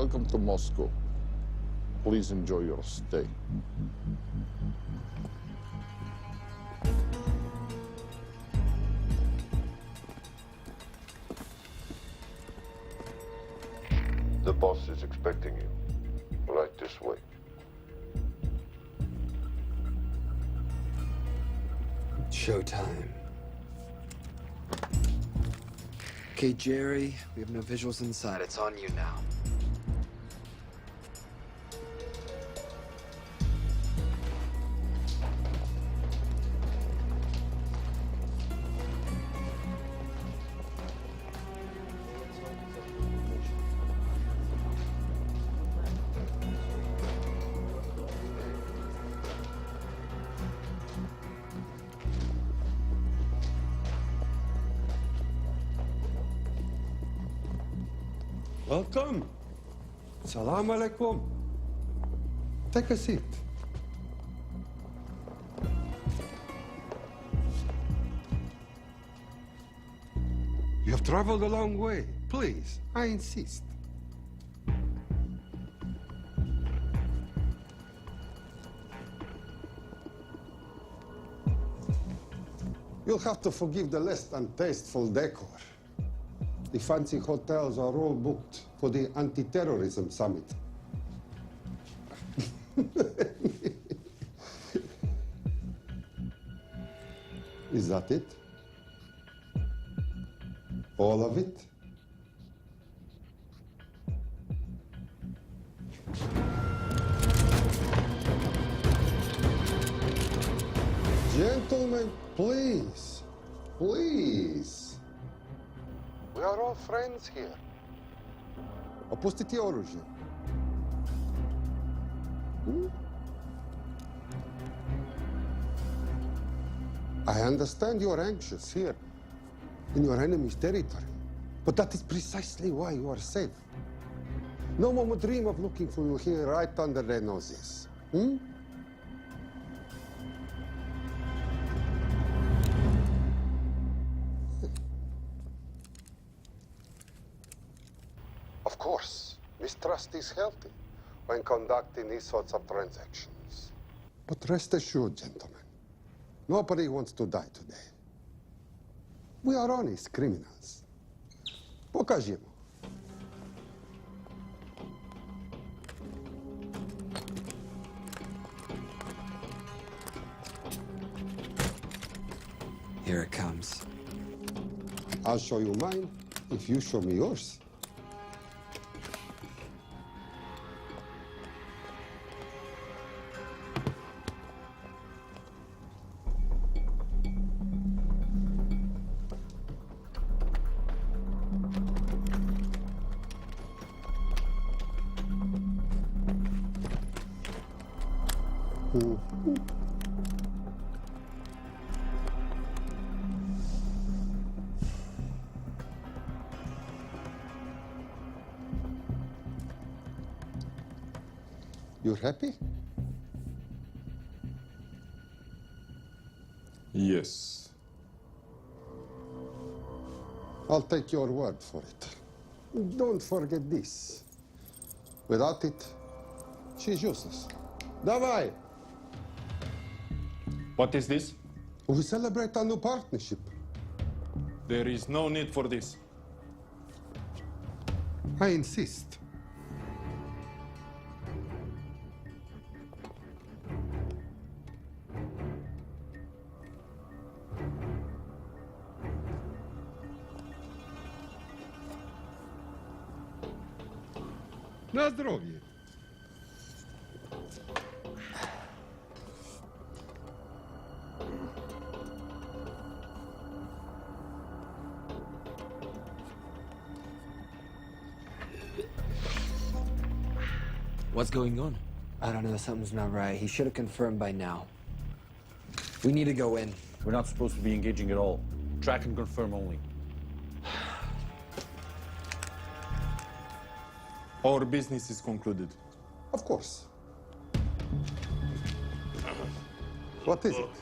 Welcome to Moscow. Please enjoy your stay. The boss is expecting you. Right this way. Showtime. Okay, Jerry, we have no visuals inside. It's on you now. Welcome. Salam alaikum. Take a seat. You have traveled a long way. Please, I insist. You'll have to forgive the less than tasteful decor. The fancy hotels are all booked for the anti-terrorism summit. Is that it? All of it? Gentlemen, please, please. We are all friends here. Opustite oružje. I understand you're anxious here in your enemy's territory, but that is precisely why you are safe. No one would dream of looking for you here right under their noses. Of course, mistrust is healthy when conducting these sorts of transactions. But rest assured, gentlemen, nobody wants to die today. We are honest criminals. Покажемо. Here it comes. I'll show you mine if you show me yours. You're happy? Yes. I'll take your word for it. Don't forget this. Without it, she's useless. Давай! What is this? We celebrate a new partnership. There is no need for this. I insist. На здоровье. What's going on? I don't know. Something's not right. He should have confirmed by now. We need to go in. We're not supposed to be engaging at all. Track and confirm only. Our business is concluded. Of course. What is it?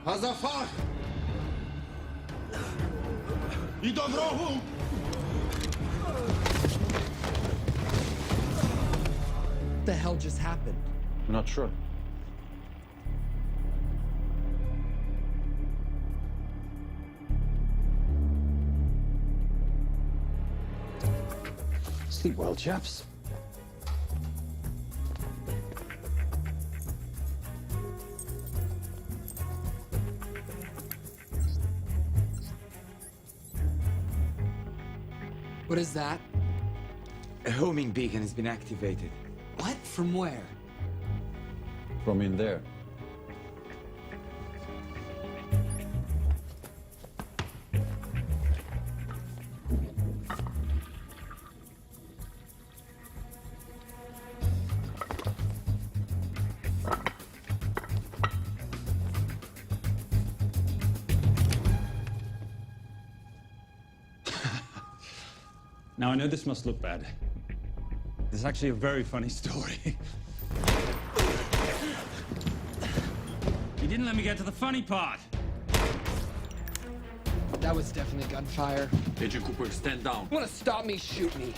Газафар! І дорогу! What the hell just happened? I'm not sure. Sleep well, chaps. What is that? A homing beacon has been activated. What? From where? From in there. Now, I know this must look bad. This is actually a very funny story. You didn't let me get to the funny part. That was definitely gunfire. Agent Cooper, stand down. You wanna stop me, shoot me.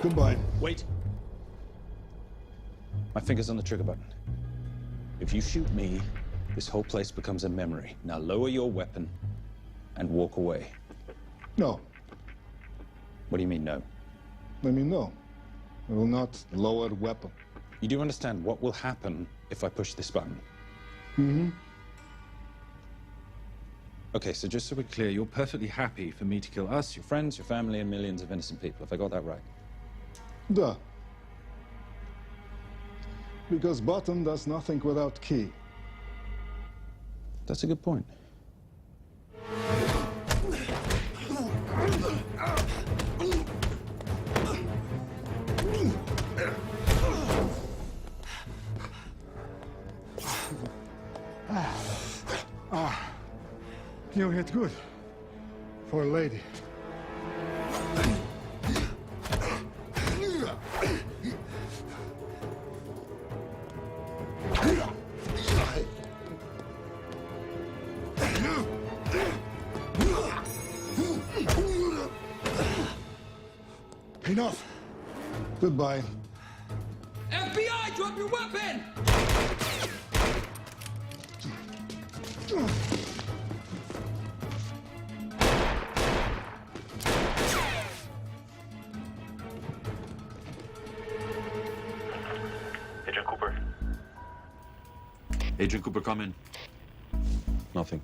Goodbye. Wait. My finger's on the trigger button. If you shoot me, this whole place becomes a memory. Now lower your weapon and walk away. No. What do you mean, no? I mean, no. I will not lower weapon. You do understand what will happen if I push this button? Mm-hmm. Okay, so just so we're clear, you're perfectly happy for me to kill us, your friends, your family, and millions of innocent people. Have I got that right? Duh. Because button does nothing without key. That's a good point. You hit good. For a lady. Enough. Goodbye. FBI, drop your weapon! Agent Cooper. Agent Cooper, come in. Nothing.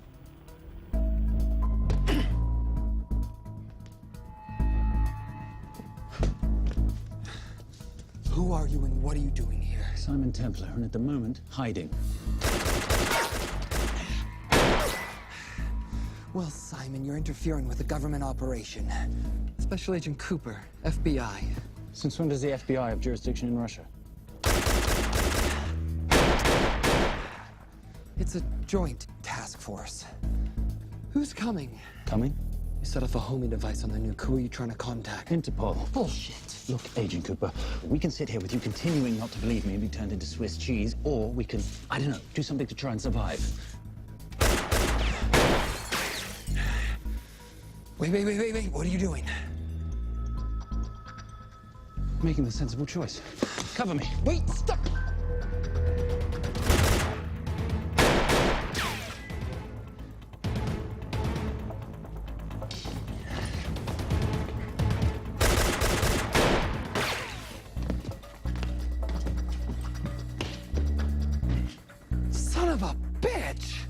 Who are you and what are you doing here? Simon Templar, and at the moment, hiding. Well, Simon, you're interfering with a government operation. Special Agent Cooper, FBI. Since when does the FBI have jurisdiction in Russia? It's a joint task force. Who's coming? Coming? You set off a homing device on the nuke. Who are you trying to contact? Interpol. Bullshit. Look, Agent Cooper, we can sit here with you continuing not to believe me and be turned into Swiss cheese, or we can, I don't know, do something to try and survive. Wait. What are you doing? Making the sensible choice. Cover me. Wait, stop! Son of a bitch!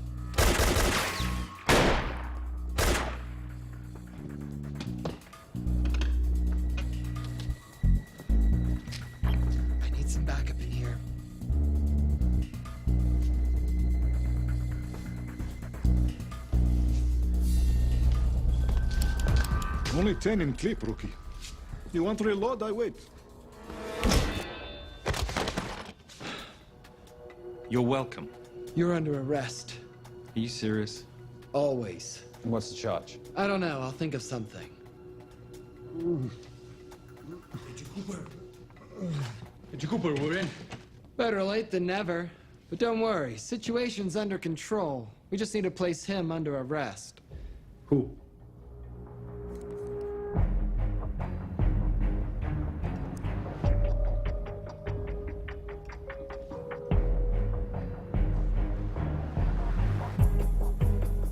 Only 10 in clip, rookie. You want to reload? I wait. You're welcome. You're under arrest. Are you serious? Always. What's the charge? I don't know. I'll think of something. Agent Cooper, we're in. Better late than never. But don't worry. Situation's under control. We just need to place him under arrest. Who?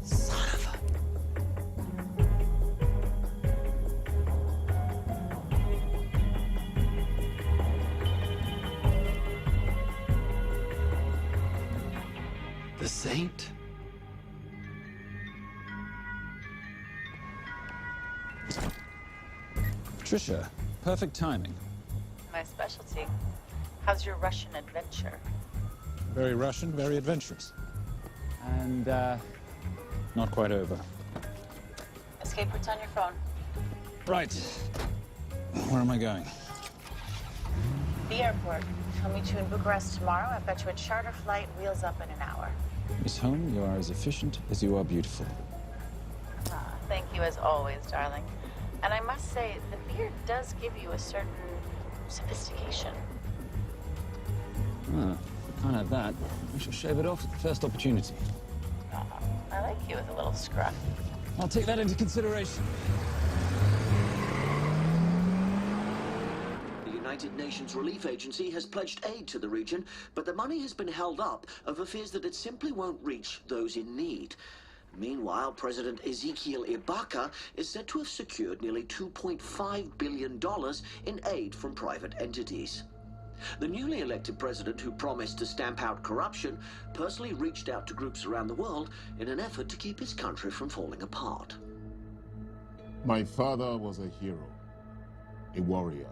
Son of a... The Saint? Patricia, perfect timing. My specialty. How's your Russian adventure? Very Russian, very adventurous. And, not quite over. Escape routes on your phone. Right. Where am I going? The airport. I'll meet you in Bucharest tomorrow. I've got you a charter flight, wheels up in an hour. Miss Holm, you are as efficient as you are beautiful. Ah, thank you as always, darling. And I must say, the beard does give you a certain sophistication. Ah, can't have that. I shall shave it off at the first opportunity. I like you with a little scruff. I'll take that into consideration. The United Nations Relief Agency has pledged aid to the region, but the money has been held up over fears that it simply won't reach those in need. Meanwhile, President Ezekiel Ibaka is said to have secured nearly $2.5 billion in aid from private entities. The newly elected president, who promised to stamp out corruption, personally reached out to groups around the world in an effort to keep his country from falling apart. My father was a hero, a warrior,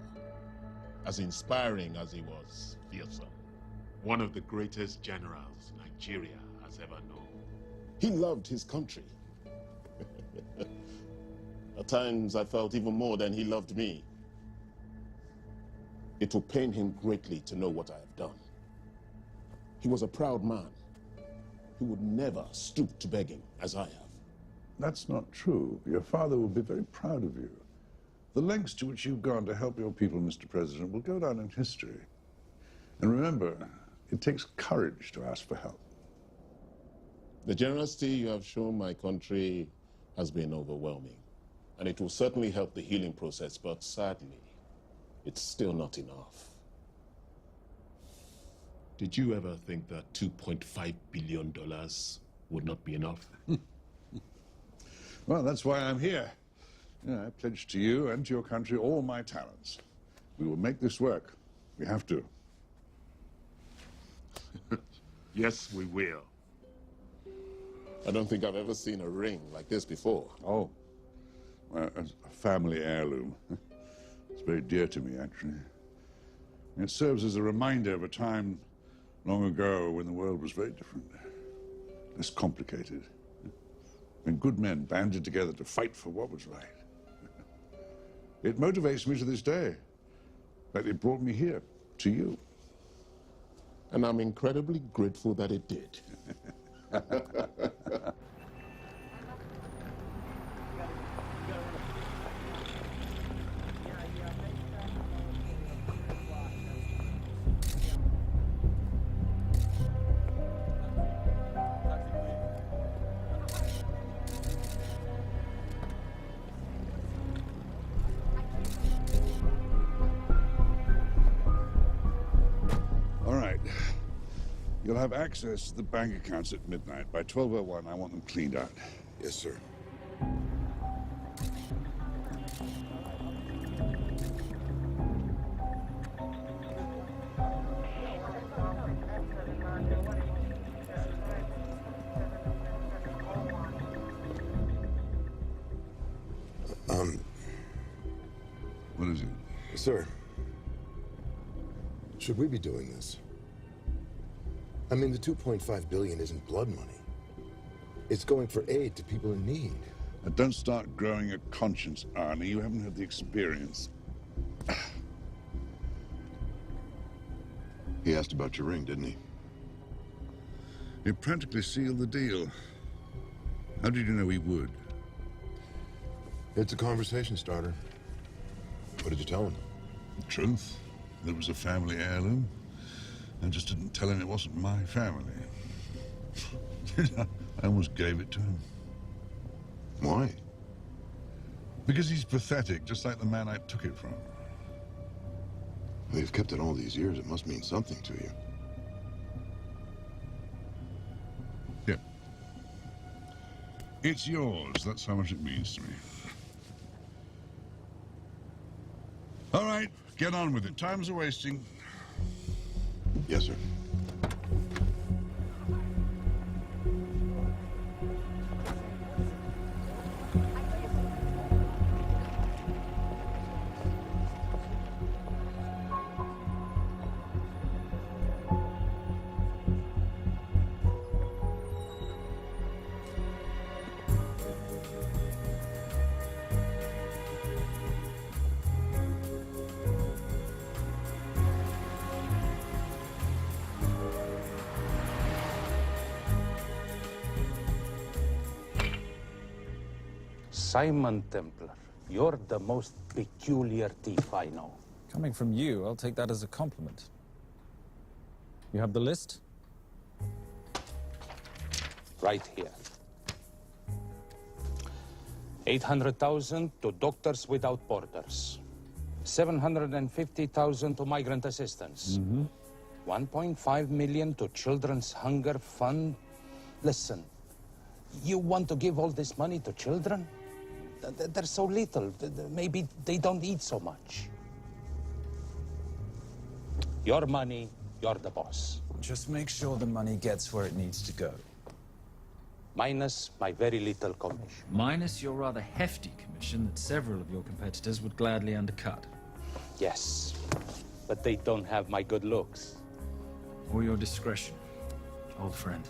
as inspiring as he was fearsome. One of the greatest generals Nigeria has ever known. He loved his country. At times, I felt even more than he loved me. It will pain him greatly to know what I have done. He was a proud man. He would never stoop to begging, as I have. That's not true. Your father will be very proud of you. The lengths to which you've gone to help your people, Mr. President, will go down in history. And remember, it takes courage to ask for help. The generosity you have shown my country has been overwhelming, and it will certainly help the healing process, but sadly, it's still not enough. Did you ever think that $2.5 billion would not be enough? Well, that's why I'm here. I pledge to you and to your country all my talents. We will make this work. We have to. Yes, we will. I don't think I've ever seen a ring like this before. Oh, well, it's a family heirloom. It's very dear to me, actually. It serves as a reminder of a time long ago when the world was very different, less complicated, when good men banded together to fight for what was right. It motivates me to this day, like it brought me here, to you. And I'm incredibly grateful that it did. All right. You'll have access to the bank accounts at midnight. By 12:01, I want them cleaned out. Yes, sir. What is it? Sir, should we be doing this? I mean, the $2.5 billion isn't blood money. It's going for aid to people in need. And don't start growing a conscience, Arnie. You haven't had the experience. He asked about your ring, didn't he? You practically sealed the deal. How did you know he would? It's a conversation starter. What did you tell him? The truth. That it was a family heirloom. I just didn't tell him it wasn't my family. I almost gave it to him. Why? Because he's pathetic, just like the man I took it from. Well, you've kept it all these years. It must mean something to you. Yeah. It's yours. That's how much it means to me. All right, get on with it. Time's a-wasting. Yes, sir. Simon Templar, you're the most peculiar thief I know. Coming from you, I'll take that as a compliment. You have the list? Right here. 800,000 to Doctors Without Borders. 750,000 to migrant assistance. 1.5 million to Children's Hunger Fund. Listen, you want to give all this money to children? They're so little. Maybe they don't eat so much. Your money, you're the boss. Just make sure the money gets where it needs to go. Minus my very little commission. Minus your rather hefty commission that several of your competitors would gladly undercut. Yes, but they don't have my good looks. Or your discretion, old friend.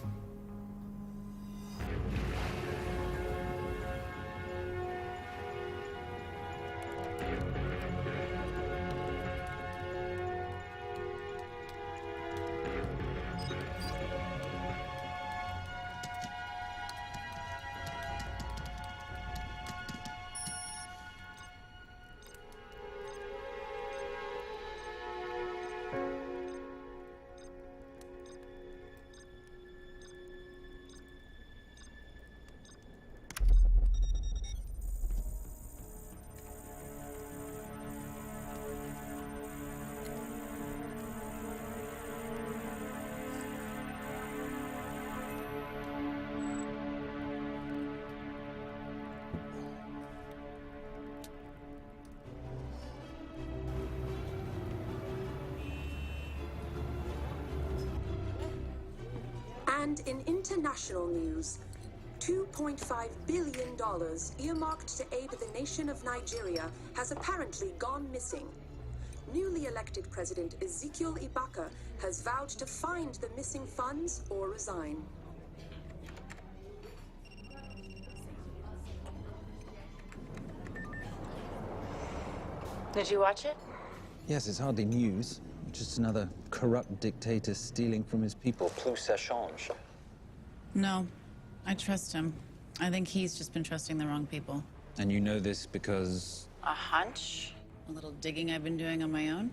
And in international news, $2.5 billion earmarked to aid the nation of Nigeria has apparently gone missing. Newly elected President Ezekiel Ibaka has vowed to find the missing funds or resign. Did you watch it? Yes, it's hardly news. Just another corrupt dictator stealing from his people. Plus ça change. No, I trust him. I think he's just been trusting the wrong people. And you know this because... A hunch? A little digging I've been doing on my own?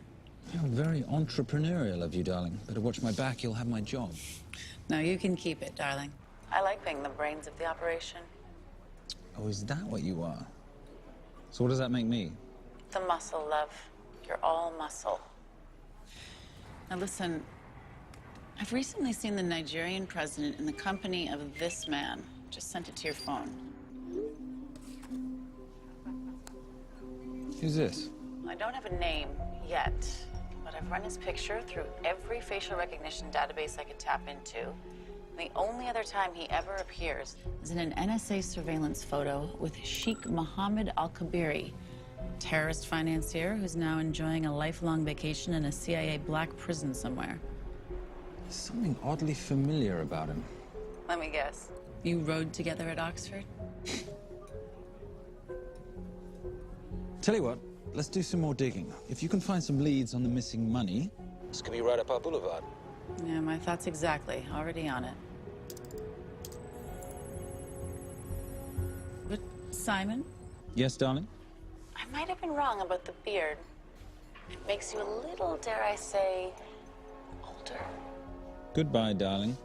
You're very entrepreneurial of you, darling. Better watch my back, you'll have my job. No, you can keep it, darling. I like being the brains of the operation. Oh, is that what you are? So what does that make me? The muscle, love. You're all muscle. Now listen, I've recently seen the Nigerian president in the company of this man. Just sent it to your phone. Who's this? I don't have a name yet, but I've run his picture through every facial recognition database I could tap into. The only other time he ever appears is in an NSA surveillance photo with Sheikh Mohammed Al-Kabiri, terrorist financier who's now enjoying a lifelong vacation in a CIA black prison somewhere. There's something oddly familiar about him. Let me guess. You rode together at Oxford? Tell you what, let's do some more digging. If you can find some leads on the missing money, this could be right up our boulevard. Yeah, my thoughts exactly. Already on it. But, Simon? Yes, darling? I might have been wrong about the beard. It makes you a little, dare I say, older. Goodbye, darling.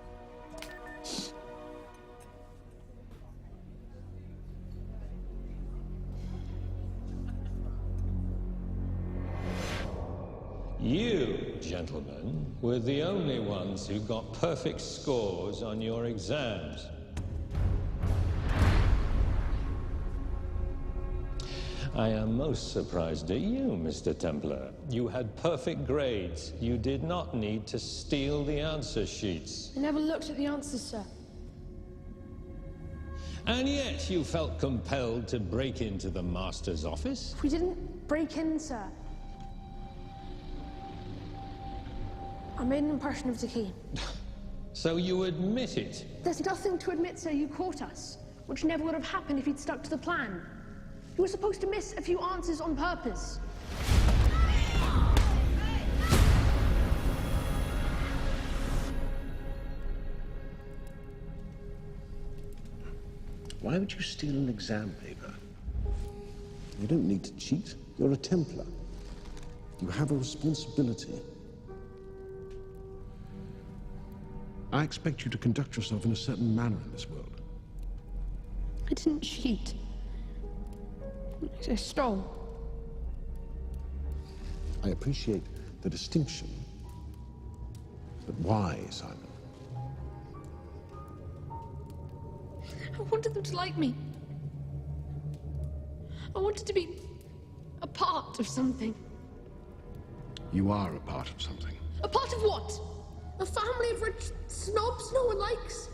You, gentlemen, were the only ones who got perfect scores on your exams. I am most surprised at you, Mr. Templar. You had perfect grades. You did not need to steal the answer sheets. I never looked at the answers, sir. And yet you felt compelled to break into the master's office? We didn't break in, sir. I made an impression of the key. So you admit it? There's nothing to admit, sir. You caught us, which never would have happened if you'd stuck to the plan. You were supposed to miss a few answers on purpose. Why would you steal an exam paper? You don't need to cheat. You're a Templar. You have a responsibility. I expect you to conduct yourself in a certain manner in this world. I didn't cheat. I stole. I appreciate the distinction. But why, Simon? I wanted them to like me. I wanted to be a part of something. You are a part of something. A part of what? A family of rich snobs no one likes?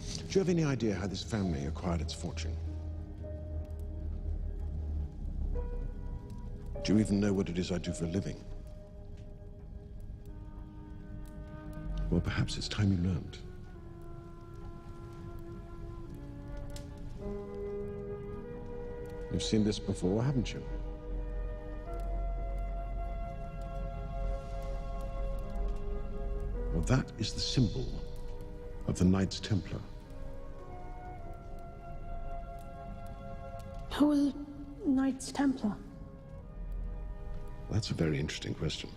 Do you have any idea how this family acquired its fortune? Do you even know what it is I do for a living? Well, perhaps it's time you learned. You've seen this before, haven't you? Well, that is the symbol of the Knights Templar. Who are the Knights Templar? That's a very interesting question.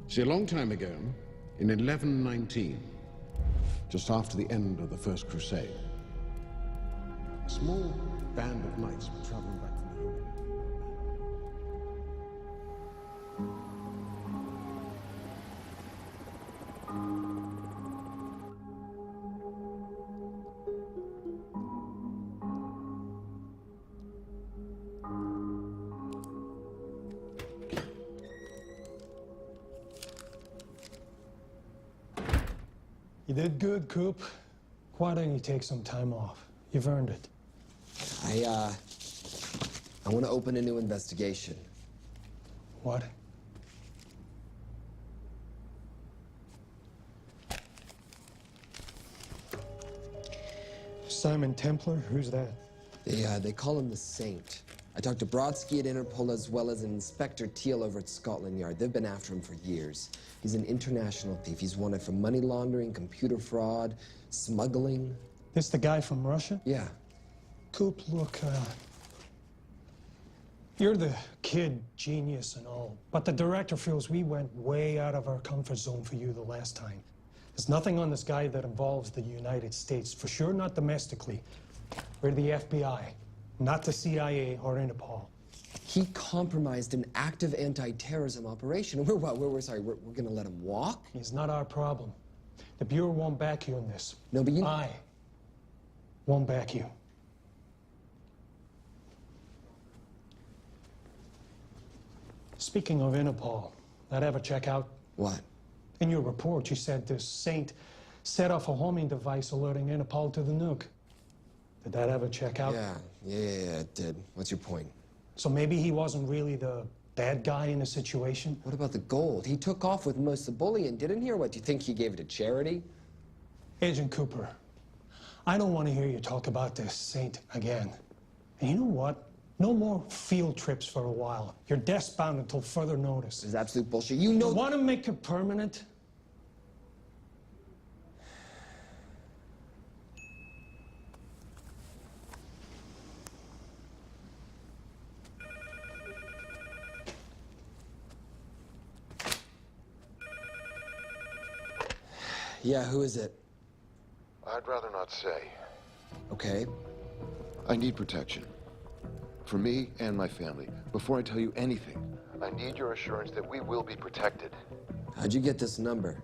See, a long time ago, in 1119, just after the end of the First Crusade, a small band of knights were traveling back from the Holy Land. You did good, Coop. Why don't you take some time off? You've earned it. I want to open a new investigation. What? Simon Templar? Who's that? They call him the Saint. I talked to Brodsky at Interpol as well as Inspector Teal over at Scotland Yard. They've been after him for years. He's an international thief. He's wanted for money laundering, computer fraud, smuggling. This the guy from Russia? Yeah. Coop, look, you're the kid genius and all, but the director feels we went way out of our comfort zone for you the last time. There's nothing on this guy that involves the United States, for sure not domestically. We're the FBI, not the CIA or Interpol. He compromised an active anti-terrorism operation. We're gonna let him walk? He's not our problem. The Bureau won't back you in this. No, but I won't back you. Speaking of Interpol, that ever check out? What? In your report, you said this Saint set off a homing device alerting Interpol to the nuke. Did that ever check out? Yeah, it did. What's your point? So maybe he wasn't really the bad guy in the situation. What about the gold? He took off with most of the bullion, didn't he? Or what, do you think he gave it to charity? Agent Cooper, I don't want to hear you talk about this saint again. And you know what? No more field trips for a while. You're desk-bound until further notice. This is absolute bullshit. You know... You want to make it permanent? Yeah, who is it? I'd rather not say. Okay. I need protection. For me and my family. Before I tell you anything, I need your assurance that we will be protected. How'd you get this number?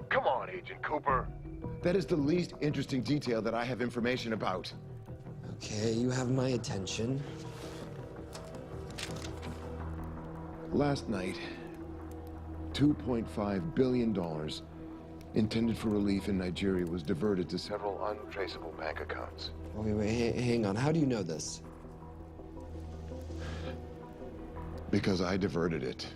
Come on, Agent Cooper. That is the least interesting detail that I have information about. Okay, you have my attention. Last night, $2.5 billion intended for relief in Nigeria was diverted to several untraceable bank accounts. Wait, hang on. How do you know this? Because I diverted it.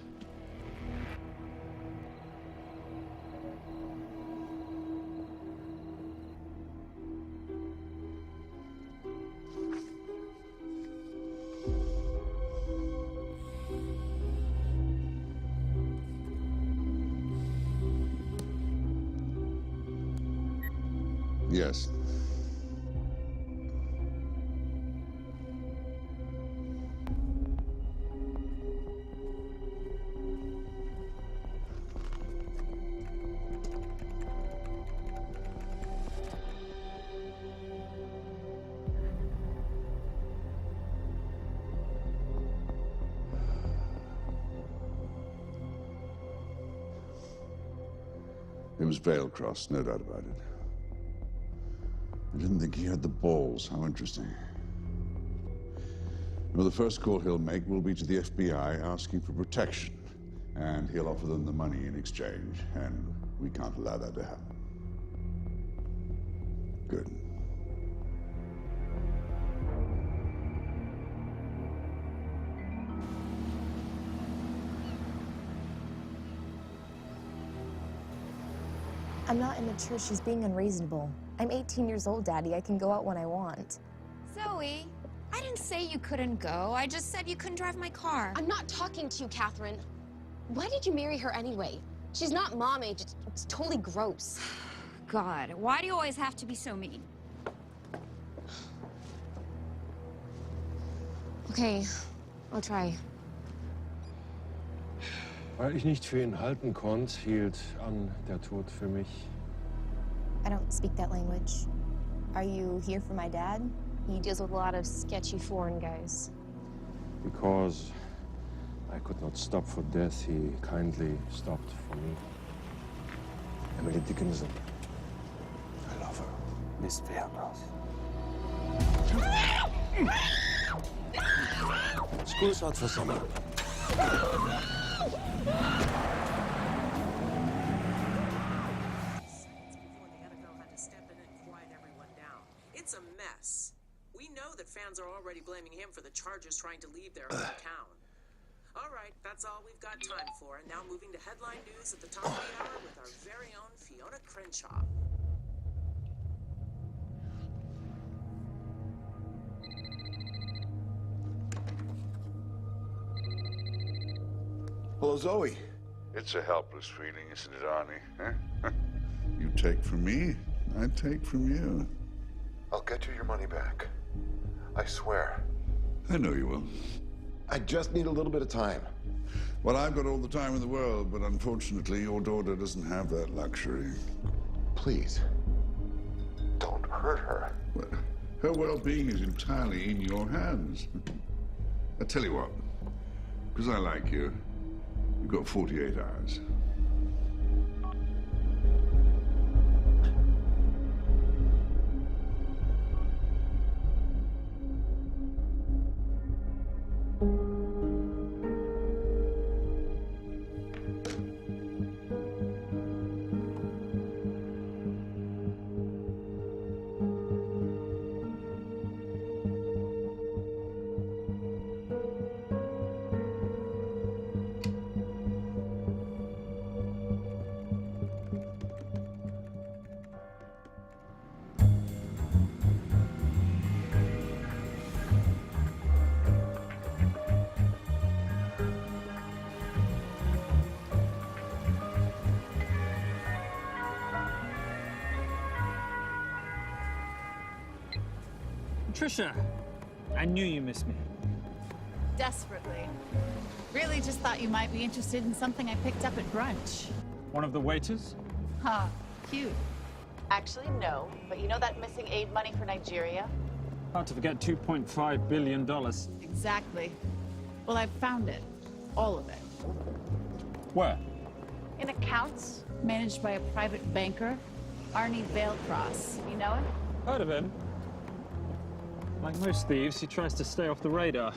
Yes. It was Veilcross, no doubt about it. I didn't think he had the balls. How interesting. Well, the first call he'll make will be to the FBI asking for protection. And he'll offer them the money in exchange. And we can't allow that to happen. Good. I'm not immature. She's being unreasonable. I'm 18 years old, Daddy. I can go out when I want. Zoe, I didn't say you couldn't go. I just said you couldn't drive my car. I'm not talking to you, Catherine. Why did you marry her anyway? She's not mom age. It's totally gross. God, why do you always have to be so mean? Okay, I'll try. Weil ich nicht für ihn halten konnte, hielt an der Tod für mich. I don't speak that language. Are you here for my dad? He deals with a lot of sketchy foreign guys. Because I could not stop for death, he kindly stopped for me. Emily Dickinson. I love her. Miss Veilcross. School's out for summer. It's a mess. We know that fans are already blaming him for the Chargers trying to leave their hometown. All right, that's all we've got time for. And now moving to headline news at the top of the hour with our very own Fiona Crenshaw. Hello, Zoe. It's a helpless feeling, isn't it, Arnie? Huh? You take from me, I take from you. I'll get you your money back. I swear. I know you will. I just need a little bit of time. Well, I've got all the time in the world, but unfortunately, your daughter doesn't have that luxury. Please, don't hurt her. Well, her well-being is entirely in your hands. I tell you what, because I like you, you've got 48 hours. Trisha, I knew you missed me. Desperately. Really just thought you might be interested in something I picked up at brunch. One of the waiters? Huh, cute. Actually, no. But you know that missing aid money for Nigeria? Hard to forget $2.5 billion. Exactly. Well, I've found it. All of it. Where? In accounts managed by a private banker, Arnie Vailcross. You know him? Heard of him. Like most thieves, he tries to stay off the radar.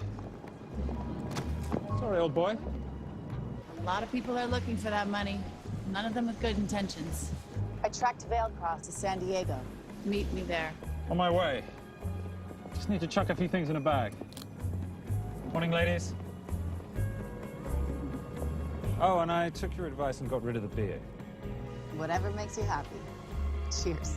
Sorry, old boy. A lot of people are looking for that money. None of them with good intentions. I tracked Vailcross to San Diego. Meet me there. On my way. Just need to chuck a few things in a bag. Morning, ladies. Oh, and I took your advice and got rid of the beer. Whatever makes you happy. Cheers.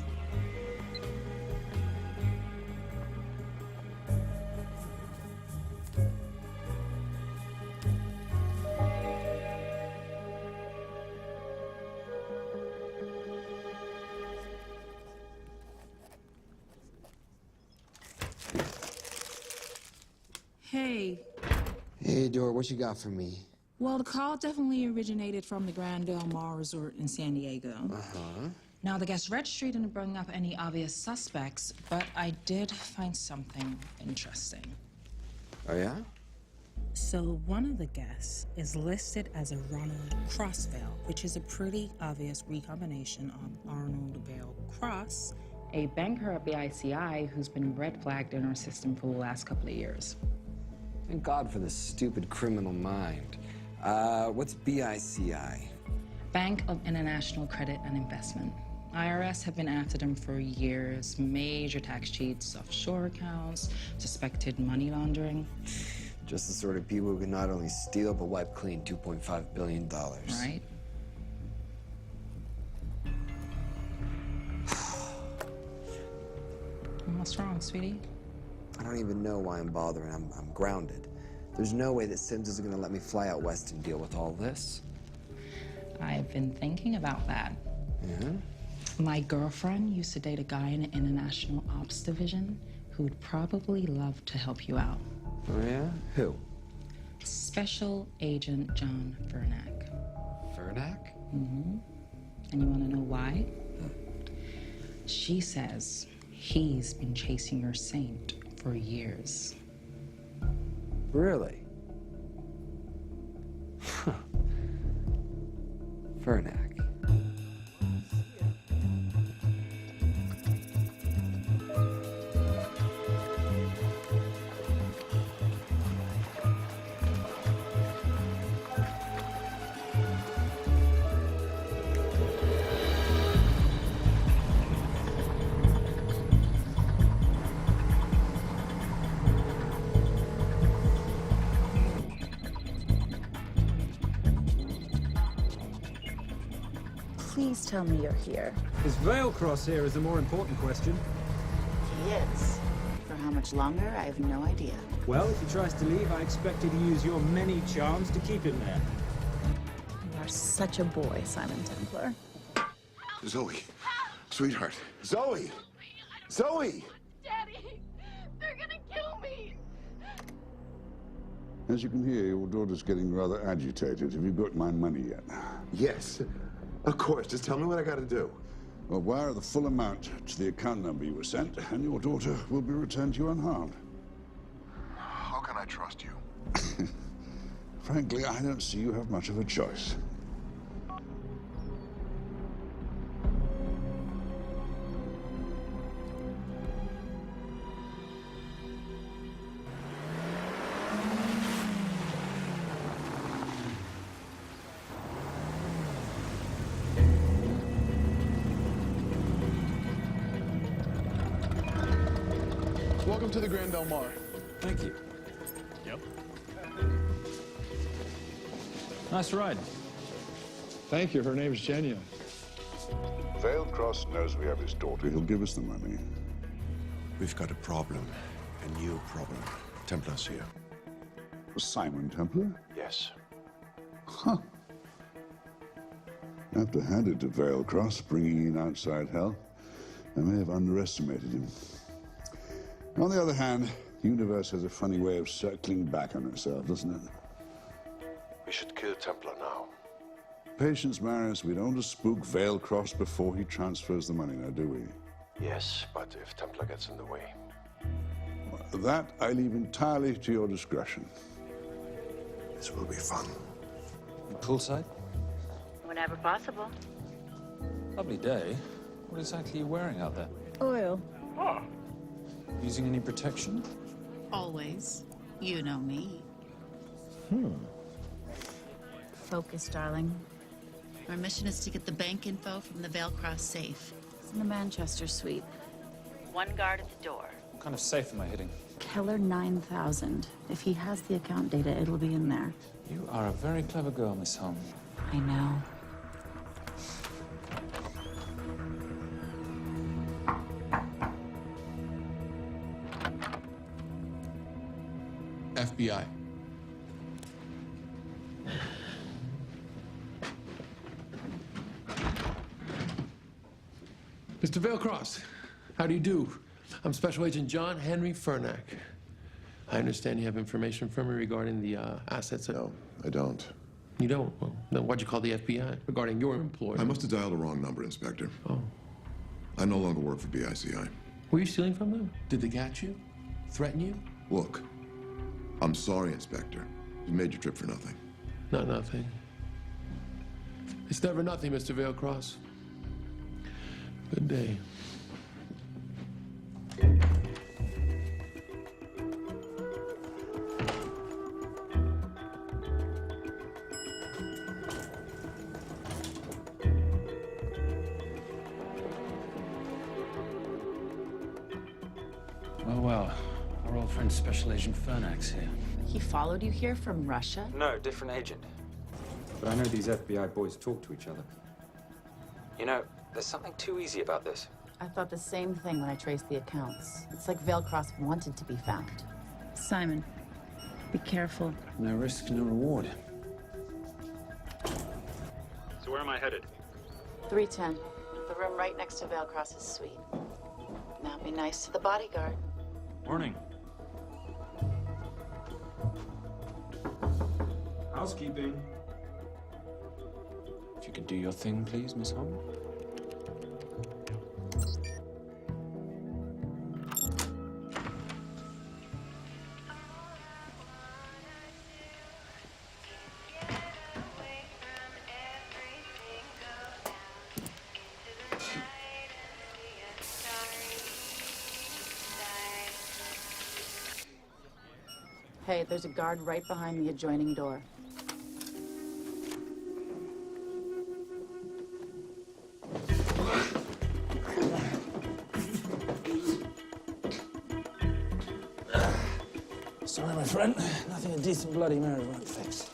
Hey. Hey, Dora, what you got for me? Well, the call definitely originated from the Grand Del Mar Resort in San Diego. Uh-huh. Now, the guest registry didn't bring up any obvious suspects, but I did find something interesting. Oh, yeah? So, one of the guests is listed as a Ronald Crossvale, which is a pretty obvious recombination of Arnold Vale Cross, a banker at BICI who's been red flagged in our system for the last couple of years. Thank God for this stupid criminal mind. What's BICI? Bank of International Credit and Investment. IRS have been after them for years. Major tax cheats, offshore accounts, suspected money laundering. Just the sort of people who can not only steal but wipe clean $2.5 billion. Right? What's wrong, sweetie? I don't even know why I'm bothering. I'm grounded. There's no way that Sims is gonna let me fly out west and deal with all this. I've been thinking about that. Yeah? My girlfriend used to date a guy in the International Ops Division who'd probably love to help you out. Oh, yeah? Who? Special Agent John Vernack. Vernack? Mm-hmm. And you want to know why? She says he's been chasing your saint for years. Really? Vernack. Please tell me you're here. Is Vailcross here is the more important question. He is. For how much longer, I have no idea. Well, if he tries to leave, I expect you to use your many charms to keep him there. You are such a boy, Simon Templar. Zoe, sweetheart. Zoe! Zoe! Daddy, they're gonna kill me. As you can hear, your daughter's getting rather agitated. Have you got my money yet? Yes, of course. Just tell me what I gotta do. Well, wire the full amount to the account number you were sent, and your daughter will be returned to you unharmed. How can I trust you? Frankly, I don't see you have much of a choice. Welcome to the Grand Del Mar. Thank you. Yep. Nice ride. Thank you. Her name's Genya. Vailcross knows we have his daughter. He'll give us the money. We've got a problem. A new problem. Templar's here. Simon Templar? Yes. Huh. I have to hand it to Vailcross, bringing in outside help. I may have underestimated him. On the other hand, the universe has a funny way of circling back on itself, doesn't it? We should kill Templar now. Patience, Maris. We don't just spook Veilcross before he transfers the money, now, do we? Yes, but if Templar gets in the way. That I leave entirely to your discretion. This will be fun. Poolside? Whenever possible. Lovely day. What exactly are you wearing out there? Oil. Using any protection? Always. You know me. Focus, darling. Our mission is to get the bank info from the Veilcross safe. It's in the Manchester suite. One guard at the door. What kind of safe am I hitting? Keller 9000. If he has the account data, it'll be in there. You are a very clever girl, Miss Holm. I know. FBI. Mr. Veilcross, how do you do? I'm Special Agent John Henry Fernack. I understand you have information from me regarding the assets. No, I don't. You don't? Well, then why'd you call the FBI regarding your employer? I must have dialed the wrong number, Inspector. Oh. I no longer work for BICI. Were you stealing from them? Did they catch you? Threaten you? Look, I'm sorry, Inspector. You made your trip for nothing. Not nothing. It's never nothing, Mr. Veilcross. Good day. Well, our old friend Special Agent Fernack's here. He followed you here from Russia? No, different agent. But I know these FBI boys talk to each other. You know, there's something too easy about this. I thought the same thing when I traced the accounts. It's like Veilcross wanted to be found. Simon, be careful. No risk, no reward. So where am I headed? 310. The room right next to Veilcross's suite. Now be nice to the bodyguard. Morning. Housekeeping. If you could do your thing, please, Miss Holm. Hey, there's a guard right behind the adjoining door. Sorry, my friend. Nothing a decent Bloody Mary won't fix.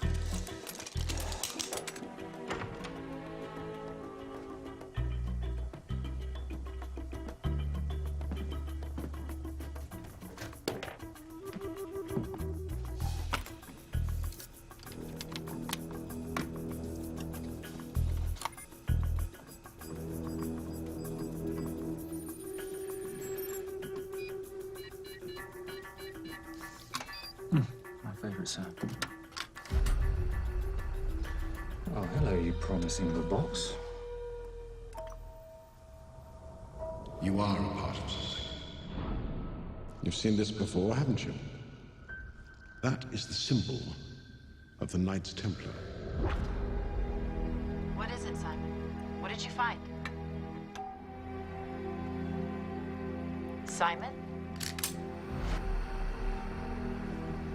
Sir. Oh, hello, you promising little box. You are a part of something. You've seen this before, haven't you? That is the symbol of the Knights Templar. What is it, Simon? What did you find? Simon?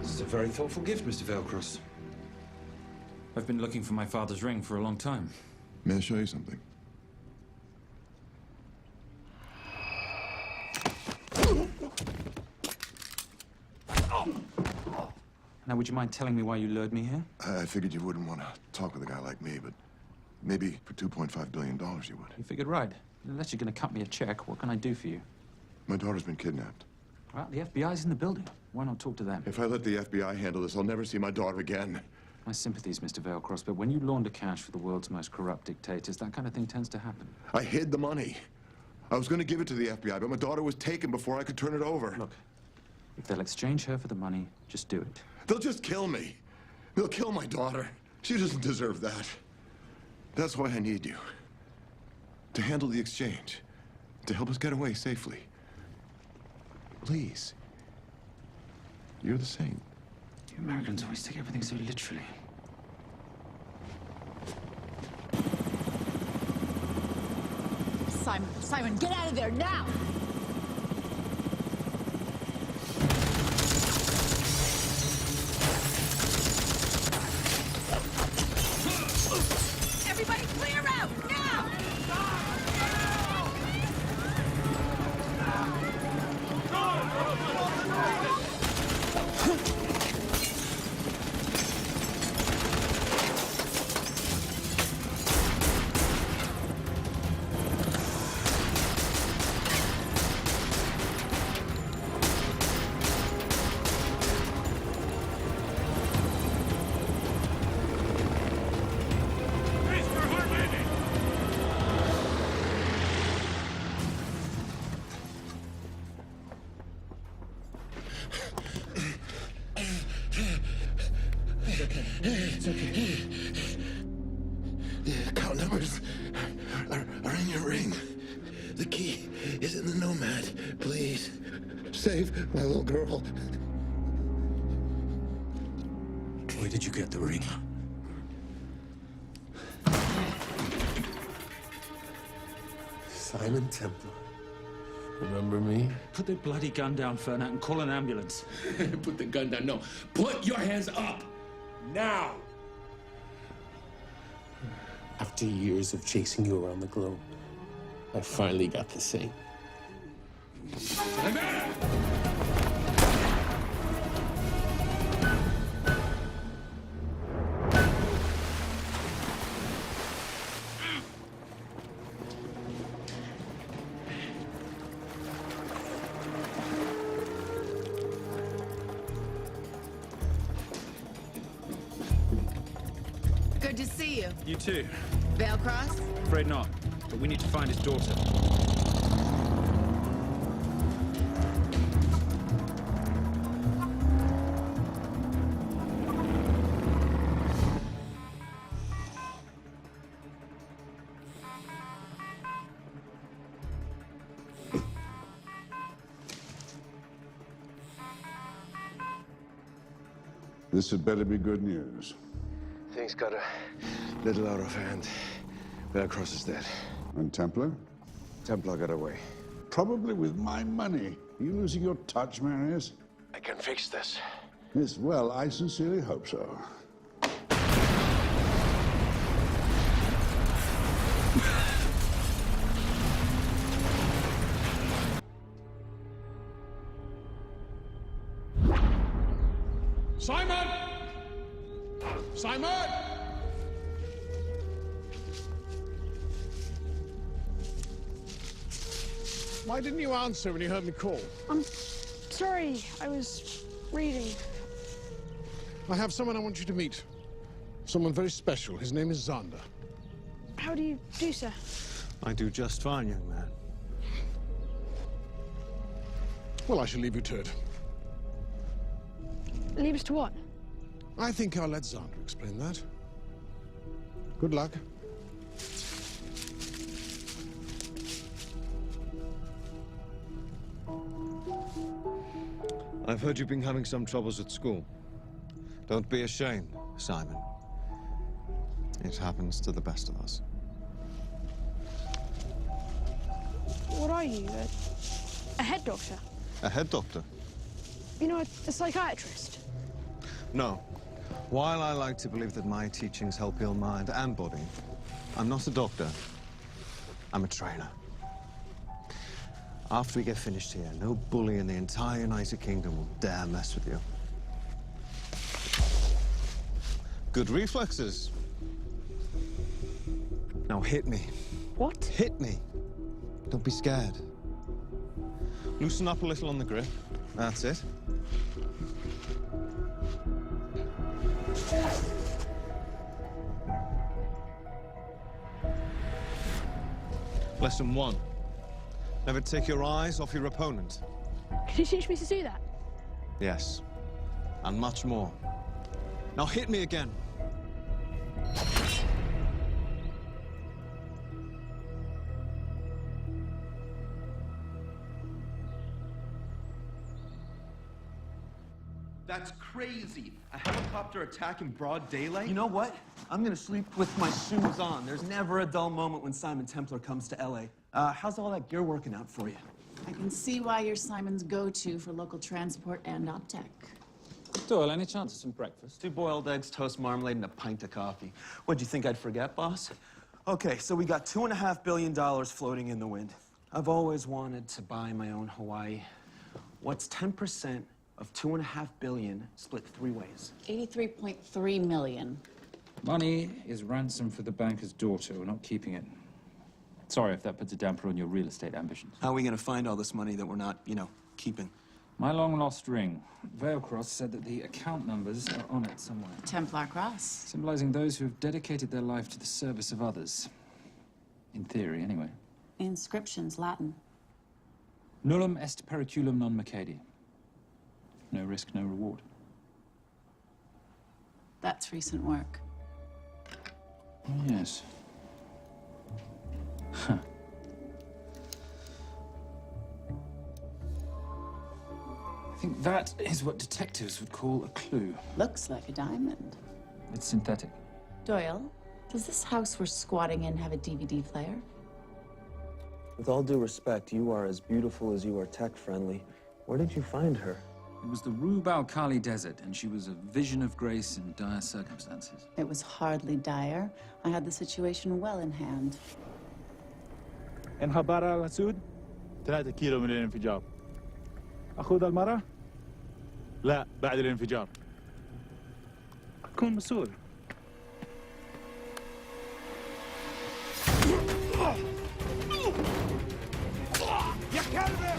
This is a very thoughtful gift, Mr. Veilcross. I've been looking for my father's ring for a long time. May I show you something? Now, would you mind telling me why you lured me here? I figured you wouldn't want to talk with a guy like me, but maybe for $2.5 billion you would. You figured right. Unless you're going to cut me a check, what can I do for you? My daughter's been kidnapped. Well, the FBI's in the building. Why not talk to them? If I let the FBI handle this, I'll never see my daughter again. My sympathies, Mr. Veilcross, but when you launder cash for the world's most corrupt dictators, that kind of thing tends to happen. I hid the money. I was going to give it to the FBI, but my daughter was taken before I could turn it over. Look, if they'll exchange her for the money, just do it. They'll just kill me. They'll kill my daughter. She doesn't deserve that. That's why I need you. To handle the exchange. To help us get away safely. Please. You're the saint. You Americans always take everything so literally. Simon, get out of there now! Everybody clear out, now! It's okay. The account numbers are in your ring. The key is in the Nomad. Please, save my little girl. Where did you get the ring? Simon Templar. Remember me? Put the bloody gun down, Fernand, and call an ambulance. Put the gun down. No. Put your hands up. Now. After years of chasing you around the globe, I finally got the same. Good to see you. You too. Vale Cross? Afraid not, but we need to find his daughter. This had better be good news. Things got a little out of hand. Vale Cross is dead. And Templar? Templar got away. Probably with my money. Are you losing your touch, Marius? I can fix this. Yes, well, I sincerely hope so. Simon! Simon! Why didn't you answer when you heard me call? I'm sorry, I was reading. I have someone I want you to meet. Someone very special. His name is Zander. How do you do, sir? I do just fine, young man. Well, I shall leave you to it. Leave us to what? I think I'll let Zander explain that. Good luck. I've heard you've been having some troubles at school. Don't be ashamed, Simon. It happens to the best of us. What are you? A head doctor? A head doctor? You know, a psychiatrist? No. While I like to believe that my teachings help ill mind and body, I'm not a doctor. I'm a trainer. After we get finished here, no bully in the entire United Kingdom will dare mess with you. Good reflexes. Now hit me. What? Hit me. Don't be scared. Loosen up a little on the grip. That's it. Lesson 1. Never take your eyes off your opponent. Can you teach me to do that? Yes. And much more. Now hit me again. That's crazy. A helicopter attack in broad daylight? You know what? I'm gonna sleep with my shoes on. There's never a dull moment when Simon Templar comes to LA. How's all that gear working out for you? I can see why you're Simon's go-to for local transport and OpTech. Doyle, any chance of some breakfast? 2 boiled eggs, toast, marmalade, and a pint of coffee. What'd you think I'd forget, boss? Okay, so we got $2.5 billion floating in the wind. I've always wanted to buy my own Hawaii. What's 10% of $2.5 billion split 3 ways? 83.3 million. Money is ransom for the banker's daughter. We're not keeping it. Sorry if that puts a damper on your real estate ambitions. How are we gonna find all this money that we're not, keeping? My long-lost ring. Veilcross said that the account numbers are on it somewhere. Templar Cross. Symbolizing those who have dedicated their life to the service of others. In theory, anyway. Inscriptions, Latin. Nullum est periculum non mercedi. No risk, no reward. That's recent work. Oh, yes. Huh. I think that is what detectives would call a clue. Looks like a diamond. It's synthetic. Doyle, does this house we're squatting in have a DVD player? With all due respect, you are as beautiful as you are tech-friendly. Where did you find her? It was the Rub al-Khali Desert, and she was a vision of grace in dire circumstances. It was hardly dire. I had the situation well in hand. انخبار على سود 3 كيلو من الانفجار. أخذ المرة؟ لا بعد الانفجار. كن مسؤول. يا كلب!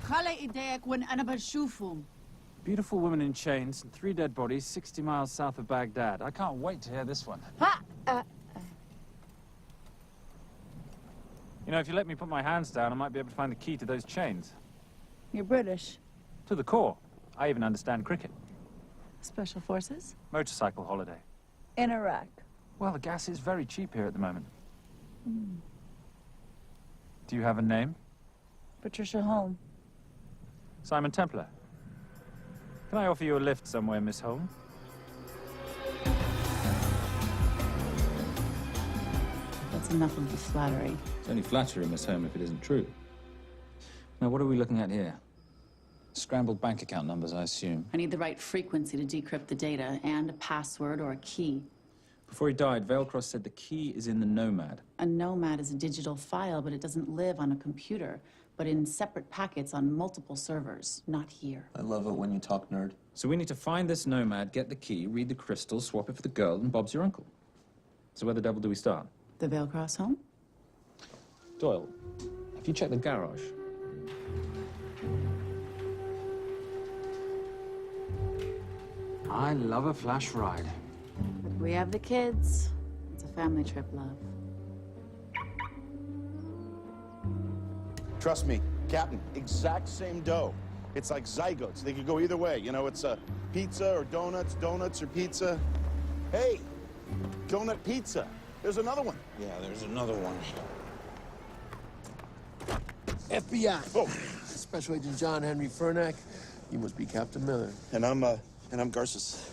خلي ايديك وين انا بشوفهم. Beautiful woman in chains and 3 dead bodies 60 miles south of Baghdad. I can't wait to hear this one. You know, if you let me put my hands down, I might be able to find the key to those chains. You're British. To the core. I even understand cricket. Special forces? Motorcycle holiday. In Iraq. Well, the gas is very cheap here at the moment. Do you have a name? Patricia Holm. Simon Templar. Can I offer you a lift somewhere, Miss Holm? That's enough of the flattery. It's only flattery, Miss Holm, if it isn't true. Now, what are we looking at here? Scrambled bank account numbers, I assume. I need the right frequency to decrypt the data and a password or a key. Before he died, Veilcross said the key is in the Nomad. A Nomad is a digital file, but it doesn't live on a computer, but in separate packets on multiple servers, not here. I love it when you talk nerd. So we need to find this Nomad, get the key, read the crystal, swap it for the girl, and Bob's your uncle. So where the devil do we start? The Veilcross home? Doyle, have you checked the garage? I love a flash ride. We have the kids. It's a family trip, love. Trust me, Captain, exact same dough. It's like zygotes. They could go either way. You know, it's pizza or donuts, donuts or pizza. Hey, donut pizza. There's another one. Yeah, there's another one. FBI. Oh. Special Agent John Henry Furnack. You must be Captain Miller. And I'm Garces.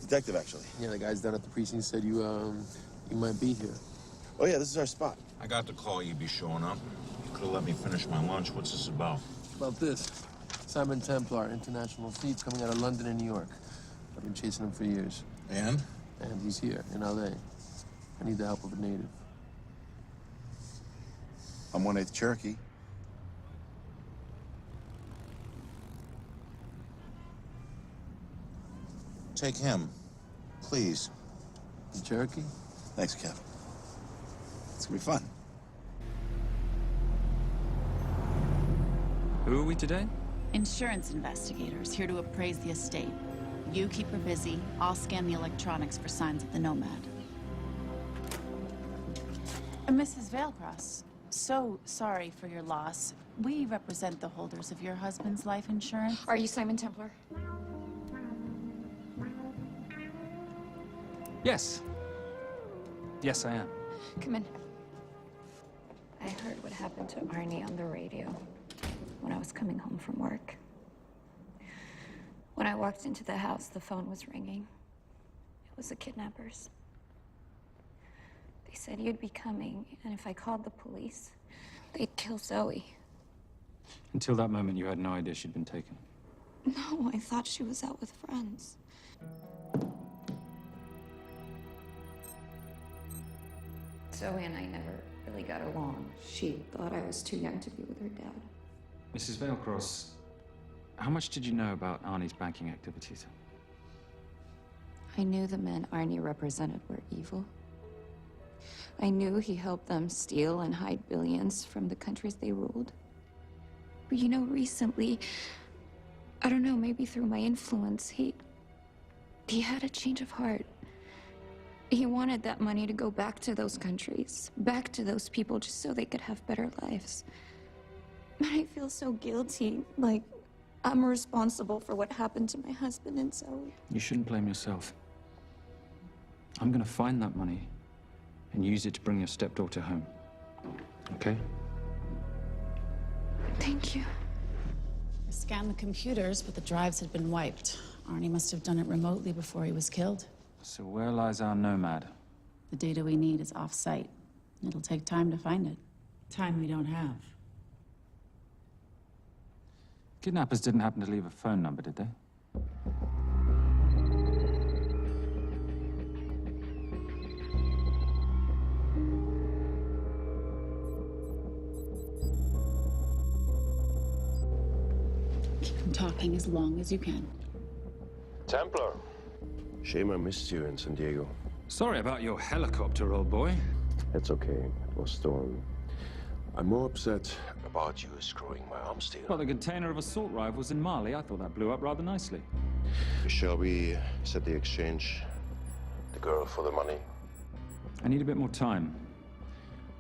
Detective, actually. Yeah, the guys down at the precinct said you might be here. Oh, yeah, this is our spot. I got the call you'd be showing up. You could have let me finish my lunch. What's this about? About this. Simon Templar, international thieves coming out of London and New York. I've been chasing him for years. And? And he's here, in L.A. I need the help of a native. I'm 1/8 Cherokee. Take him. Please. Cherokee? Thanks, Kev. It's gonna be fun. Who are we today? Insurance investigators here to appraise the estate. You keep her busy. I'll scan the electronics for signs of the Nomad. Mrs. Veilcross, so sorry for your loss. We represent the holders of your husband's life insurance. Are you Simon Templar? Yes. Yes, I am. Come in. I heard what happened to Arnie on the radio when I was coming home from work. When I walked into the house, the phone was ringing. It was the kidnappers. They said you'd be coming, and if I called the police, they'd kill Zoe. Until that moment, you had no idea she'd been taken. No, I thought she was out with friends. Zoe and I never really got along. She thought I was too young to be with her dad. Mrs. Veilcross, how much did you know about Arnie's banking activities? I knew the men Arnie represented were evil. I knew he helped them steal and hide billions from the countries they ruled. But you know, recently, I don't know, maybe through my influence, he had a change of heart. He wanted that money to go back to those countries, back to those people, just so they could have better lives. But I feel so guilty, like I'm responsible for what happened to my husband and Zoe. You shouldn't blame yourself. I'm gonna find that money and use it to bring your stepdaughter home. Okay? Thank you. I scanned the computers, but the drives had been wiped. Arnie must have done it remotely before he was killed. So where lies our Nomad? The data we need is off-site. It'll take time to find it. Time we don't have. Kidnappers didn't happen to leave a phone number, did they? Keep them talking as long as you can. Templar. Shame I missed you in San Diego. Sorry about your helicopter, old boy. It's okay. It was stolen. I'm more upset about you screwing my arms deal. Well, the container of assault rifles in Mali, I thought that blew up rather nicely. Shall we set the exchange? The girl for the money? I need a bit more time.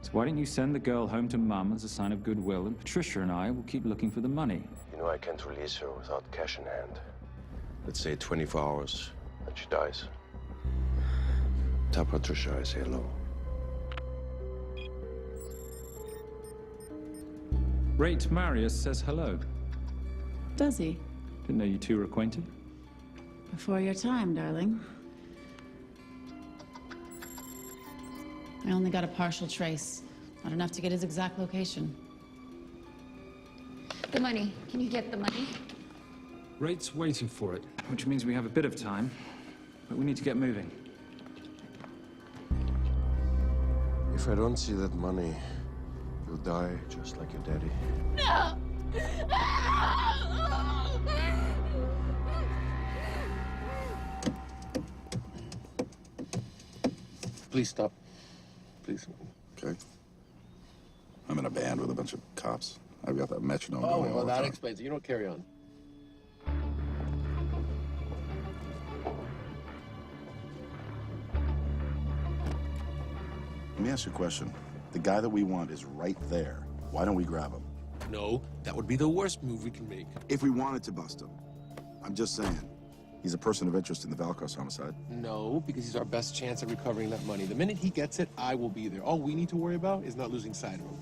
So why don't you send the girl home to Mum as a sign of goodwill, and Patricia and I will keep looking for the money. You know I can't release her without cash in hand. Let's say 24 hours, and she dies. Tell Patricia I say hello. Rate Marius says hello. Does he? Didn't know you two were acquainted. Before your time, darling. I only got a partial trace. Not enough to get his exact location. The money. Can you get the money? Rate's waiting for it, which means we have a bit of time, but we need to get moving. If I don't see that money, you'll die just like your daddy. No! Please stop. Please. Okay. I'm in a band with a bunch of cops. I've got that metronome Oh, going all well, the that time. explains it. You don't carry on. Let me ask you a question. The guy that we want is right there. Why don't we grab him? No, that would be the worst move we can make. If we wanted to bust him. I'm just saying. He's a person of interest in the Veilcross homicide. No, because he's our best chance at recovering that money. The minute he gets it, I will be there. All we need to worry about is not losing sight of him.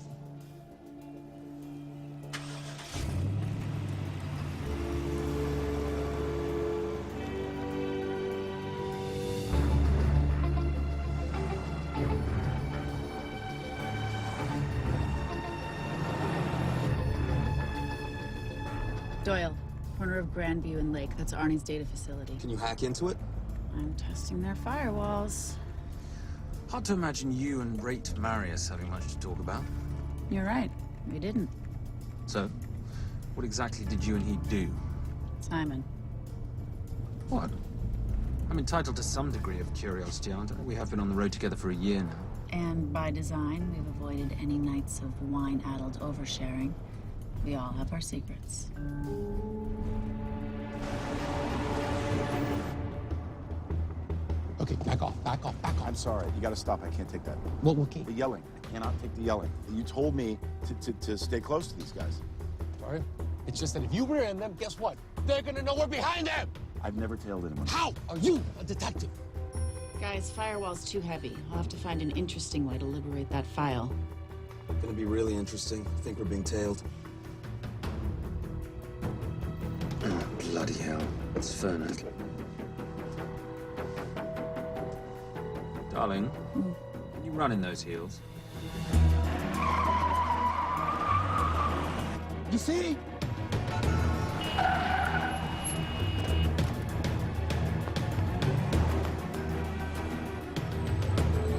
Doyle, corner of Grandview and Lake. That's Arnie's data facility. Can you hack into it? I'm testing their firewalls. Hard to imagine you and Rate Marius having much to talk about. You're right. We didn't. So, what exactly did you and he do? Simon. What? I'm entitled to some degree of curiosity, aren't I? We have been on the road together for a year now. And by design, we've avoided any nights of wine-addled oversharing. We all have our secrets. Okay, back off, back off, back off. I'm sorry. You gotta stop. I can't take that. What can't? The yelling. I cannot take the yelling. You told me to stay close to these guys. Sorry? It's just that if you rear end them, guess what? They're gonna know we're behind them! I've never tailed anyone. How are you a detective? Guys, firewall's too heavy. I'll have to find an interesting way to liberate that file. Gonna be really interesting. I think we're being tailed. Oh, bloody hell. It's Fernak. Darling, you run in those heels. You see?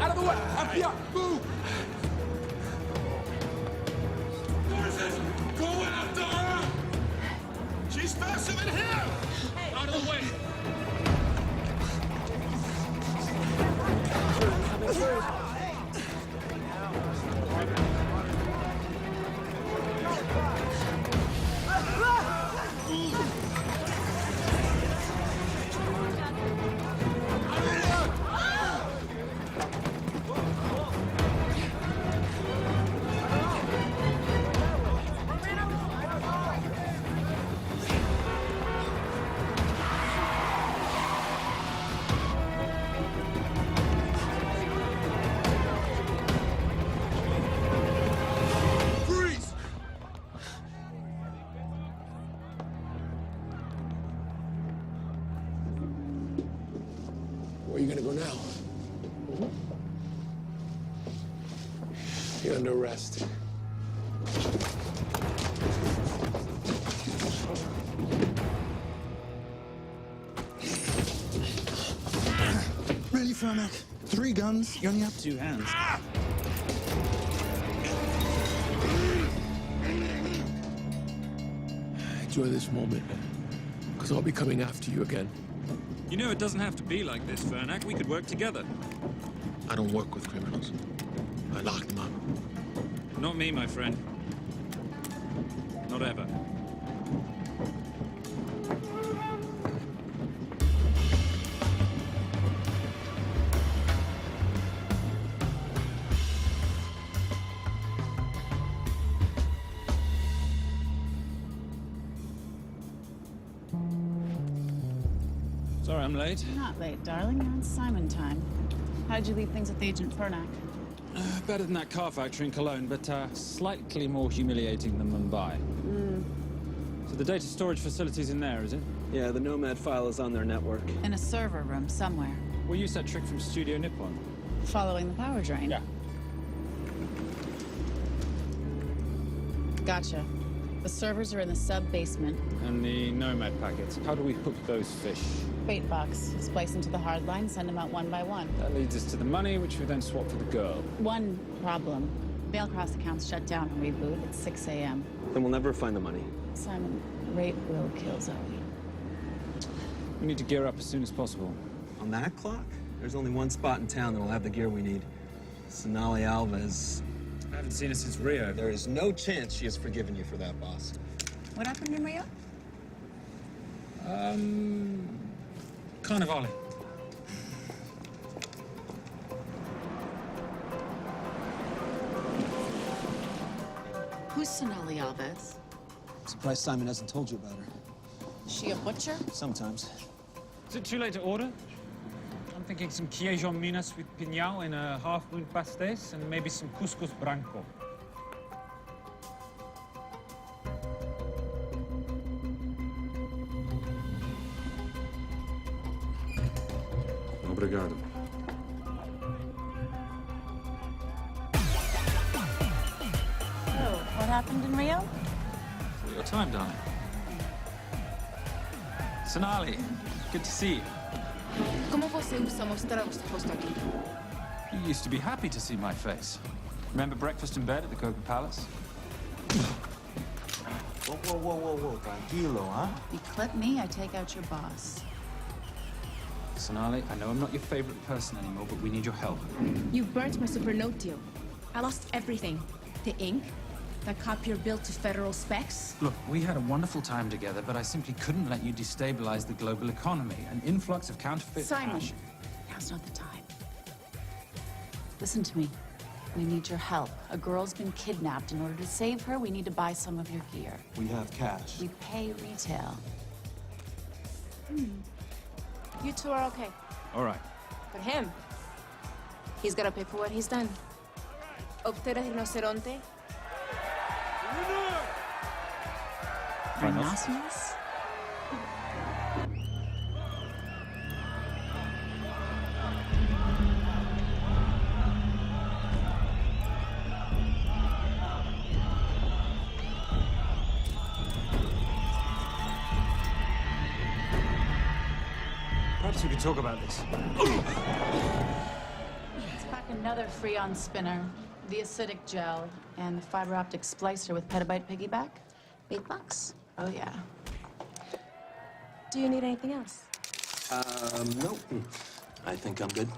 Out of the way! FBI, move! Go after her! She's faster than him! Out of the way! Where are you gonna go now? You're under arrest. Really, Fernak? 3 guns? You only have 2 hands. Enjoy this moment, because I'll be coming after you again. You know, it doesn't have to be like this, Fernak. We could work together. I don't work with criminals. I lock them up. Not me, my friend. Not ever. Sorry I'm late. You're not late, darling. You're on Simon time. How'd you leave things with Agent Fernak? Better than that car factory in Cologne, but slightly more humiliating than Mumbai. So the data storage facility's in there, is it? Yeah, the Nomad file is on their network. In a server room somewhere. We'll use that trick from Studio Nippon. Following the power drain. Yeah. Gotcha. The servers are in the sub-basement. And the Nomad packets. How do we hook those fish? Bait box. Splice into the hard line, send them out one by one. That leads us to the money, which we then swap for the girl. One problem. Mailcross accounts shut down on reboot at 6 a.m. Then we'll never find the money. Simon, rape will kill Zoe. We need to gear up as soon as possible. On that clock? There's only one spot in town that'll have the gear we need. Sonali Alves. I haven't seen her since Rio. There is no chance she has forgiven you for that, boss. What happened in Rio? Carnivale. Who's Sonali Alves? Surprised Simon hasn't told you about her. She a butcher? Sometimes. Is it too late to order? I'm thinking some Queijo Minas with piñao in a half-moon pastéis and maybe some couscous branco. Obrigado. Oh, what happened in Rio? For your time, darling. Sonali, good to see you. Como você usa mostrar o seu rosto aqui? You used to be happy to see my face. Remember breakfast in bed at the Coca Palace? Whoa, tranquilo, huh? You clip me, I take out your boss. Sonali, I know I'm not your favorite person anymore, but we need your help. You burnt my Supernote deal. I lost everything. The ink, that copier built to federal specs. Look, we had a wonderful time together, but I simply couldn't let you destabilize the global economy. An influx of counterfeit Simon, cash. now's not the time. Listen to me. We need your help. A girl's been kidnapped. In order to save her, we need to buy some of your gear. We have cash. We pay retail. You two are okay. All right. But him, he's gotta pay for what he's done. Optera rinoceronte. Rhinoceros? Perhaps we could talk about this. Let's pack another Freon spinner, the acidic gel, and the fiber optic splicer with petabyte piggyback. $8. Oh, yeah. Do you need anything else? No. I think I'm good.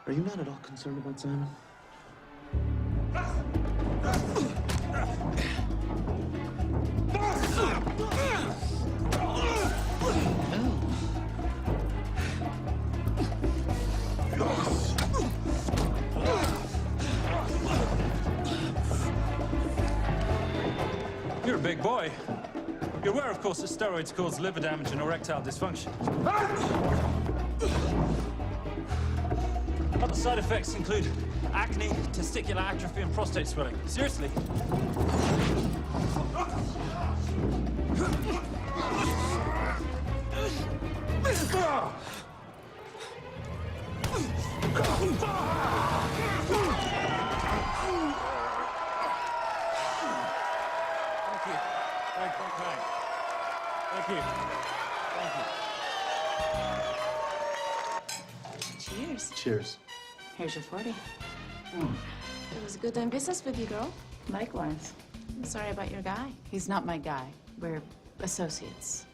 Are you not at all concerned about Simon? You're a big boy. You're aware, of course, that steroids cause liver damage and erectile dysfunction. Other side effects include acne, testicular atrophy, and prostate swelling. Seriously. Thank you. Thank you. Cheers. Cheers. Here's your 40. It was good doing business with you, girl. Likewise. I'm sorry about your guy. He's not my guy. We're associates.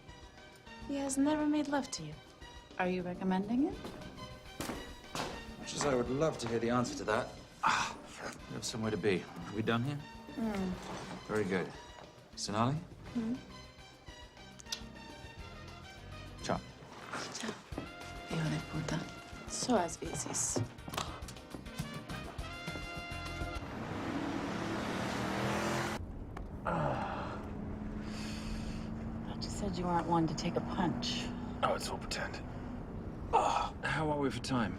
He has never made love to you. Are you recommending it? Much as I would love to hear the answer to that. We have somewhere to be. Are we done here? Very good. Sonali? Ciao. Ciao. Hijo de puta. So as veces. You said you weren't one to take a punch. Oh, it's all pretend. Oh, how are we for time?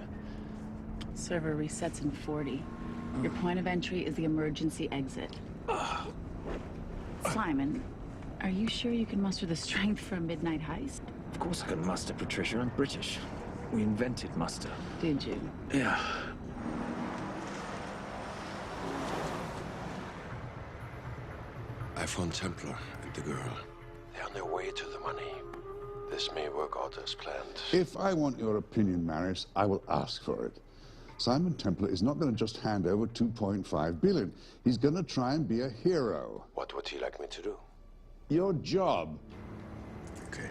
Server resets in 40. Your point of entry is the emergency exit. Simon, are you sure you can muster the strength for a midnight heist? Of course I can muster, Patricia. I'm British. We invented muster. Did you? Yeah. I found Templar and the girl. They're on their way to the money. This may work out as planned. If I want your opinion, Maris, I will ask for it. Simon Templar is not going to just hand over 2.5 billion. He's going to try and be a hero. What would he like me to do? Your job. Okay.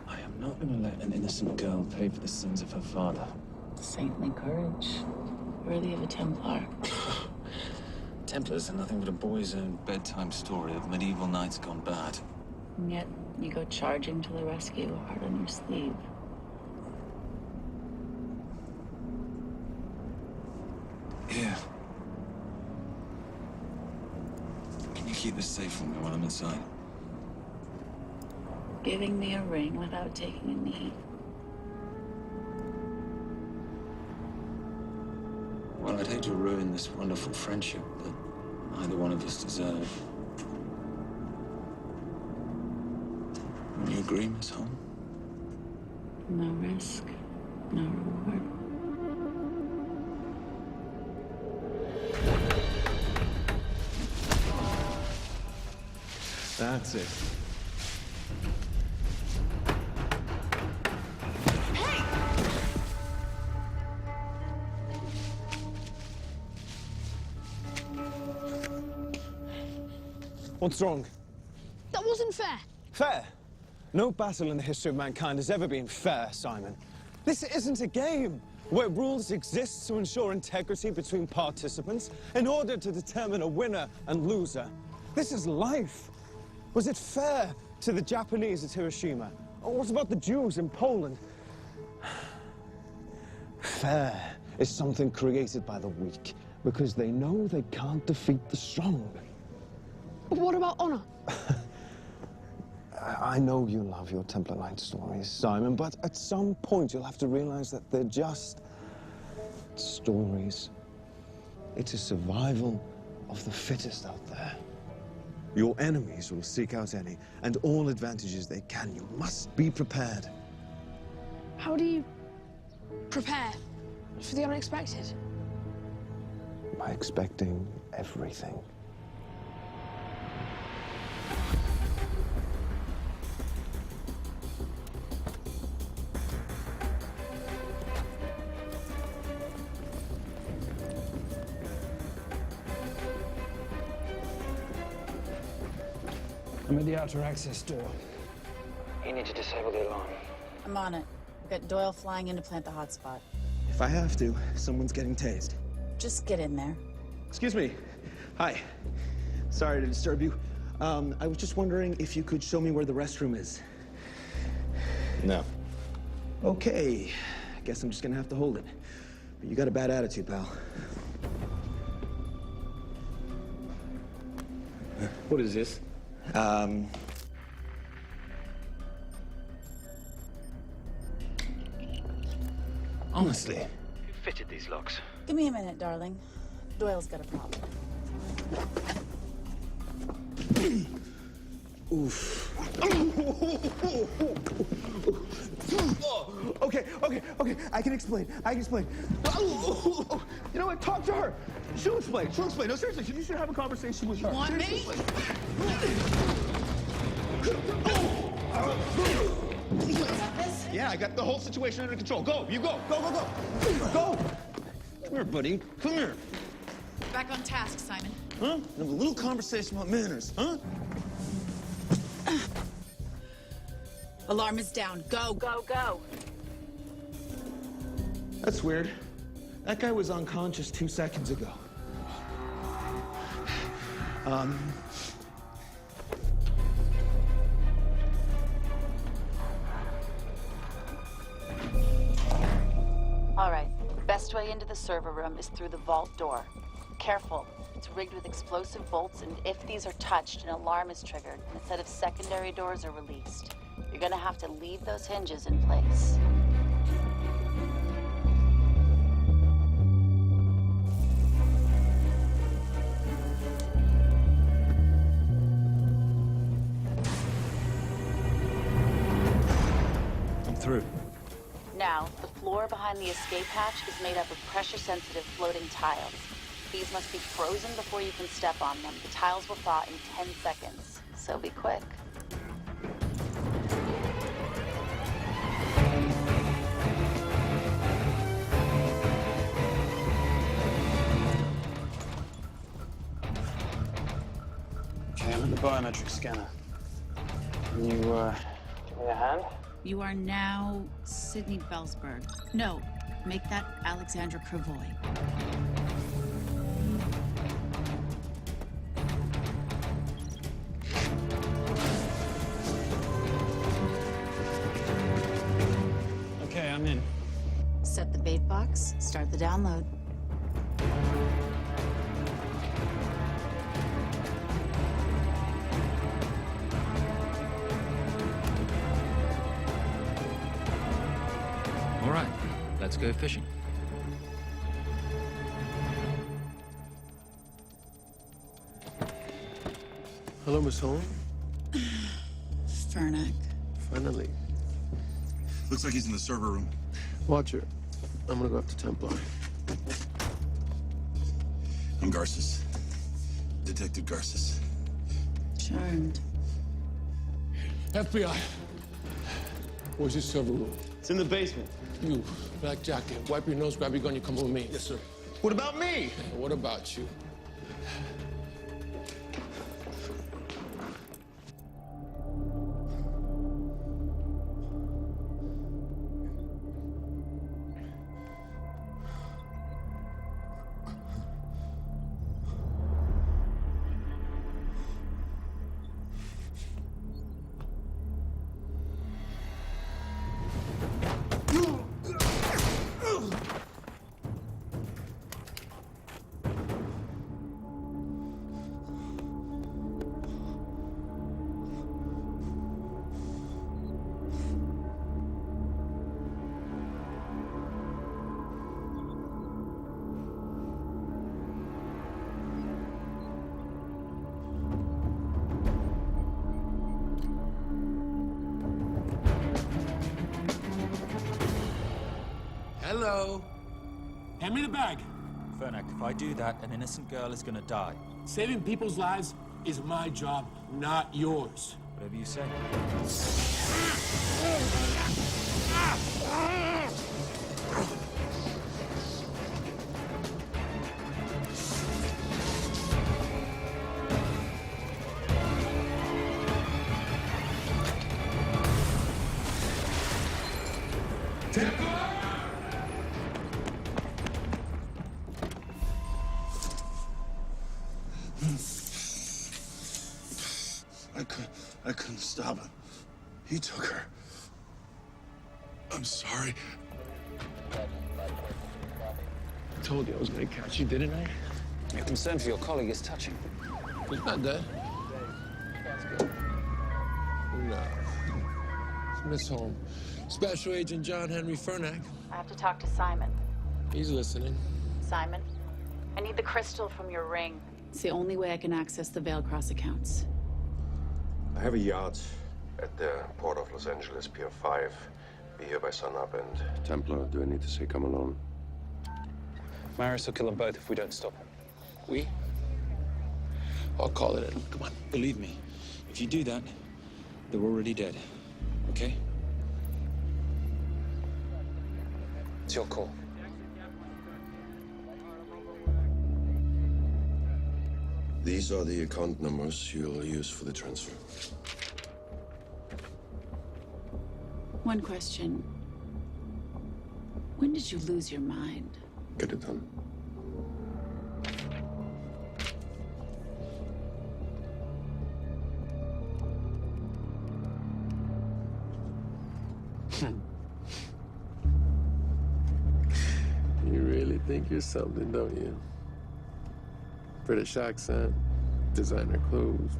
I am not going to let an innocent girl pay for the sins of her father. Saintly courage. Worthy of a Templar. Templars are nothing but a boy's own bedtime story of medieval knights gone bad. And yet, you go charging to the rescue, heart on your sleeve. Here. Can you keep this safe from me while I'm inside? Giving me a ring without taking a knee. Well, I'd hate to ruin this wonderful friendship that neither one of us deserve. Will you agree, Miss Holm? No risk, no reward. That's it. What's wrong? That wasn't fair. Fair? No battle in the history of mankind has ever been fair, Simon. This isn't a game where rules exist to ensure integrity between participants in order to determine a winner and loser. This is life. Was it fair to the Japanese at Hiroshima? Or what about the Jews in Poland? Fair is something created by the weak because they know they can't defeat the strong. But what about honor? I know you love your Templar Knight stories, Simon, but at some point you'll have to realize that they're just stories. It is survival of the fittest out there. Your enemies will seek out any and all advantages they can. You must be prepared. How do you prepare for the unexpected? By expecting everything. I'm at the outer access door. You need to disable the alarm. I'm on it. We've got Doyle flying in to plant the hotspot. If I have to, someone's getting tased. Just get in there. Excuse me. Hi. Sorry to disturb you. I was just wondering if you could show me where the restroom is. No. Okay. I guess I'm just gonna have to hold it. But you got a bad attitude, pal. What is this? Honestly. Who fitted these locks? Give me a minute, darling. Doyle's got a problem. Oof. Okay. I can explain. You know what? Talk to her. She'll explain. No, seriously, you should have a conversation with her. You want me? Yeah, I got the whole situation under control. Go, you go. Go. Go. Come here, buddy. Come here. Back on task, Simon. Huh? Have a little conversation about manners, huh? Alarm is down. Go. That's weird. That guy was unconscious 2 seconds ago. All right. Best way into the server room is through the vault door. Careful. It's rigged with explosive bolts, and if these are touched, an alarm is triggered, and a set of secondary doors are released. You're gonna have to leave those hinges in place. I'm through. Now, the floor behind the escape hatch is made up of pressure-sensitive floating tiles. These must be frozen before you can step on them. The tiles will thaw in 10 seconds, so be quick. Okay, I'm at the biometric scanner. Can you, give me a hand? You are now Sydney Bellsberg. No, make that Alexandra Cravoy. Okay, I'm in. Set the bait box, start the download. All right, let's go fishing. Hello, Miss Holmes. Fernac. Finally. Looks like he's in the server room. Watcher, I'm gonna go after Templar. I'm Garces. Detective Garces. Charmed. FBI. Where's your server room? It's in the basement. You, black jacket, wipe your nose, grab your gun, you come with me. Yes, sir. What about me? What about you? Hello. Hand me the bag. Fernak, if I do that, an innocent girl is gonna die. Saving people's lives is my job, not yours. Whatever you say. I couldn't stop him. He took her. I'm sorry. I told you I was gonna catch you, didn't I? Your concern for your colleague is touching. He's not dead. No. It's Miss Holm. Special Agent John Henry Fernak. I have to talk to Simon. He's listening. Simon, I need the crystal from your ring. It's the only way I can access the Veilcross accounts. I have a yacht at the port of Los Angeles, Pier 5. Be here by sunup, and Templar, do I need to say come along? Maris will kill them both if we don't stop him. We? I'll call it in. Come on, believe me. If you do that, they're already dead. Okay? It's your call. These are the account numbers you'll use for the transfer. One question. When did you lose your mind? Get it done. You really think you're something, don't you? British accent, designer clothes,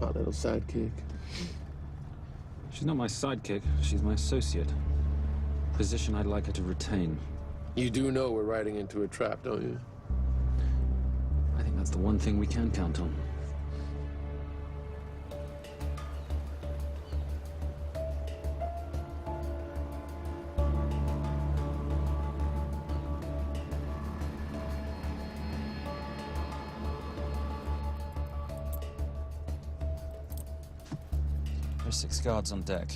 my little sidekick. She's not my sidekick. She's my associate. Position I'd like her to retain. You do know we're riding into a trap, don't you? I think that's the one thing we can count on. There's 6 guards on deck.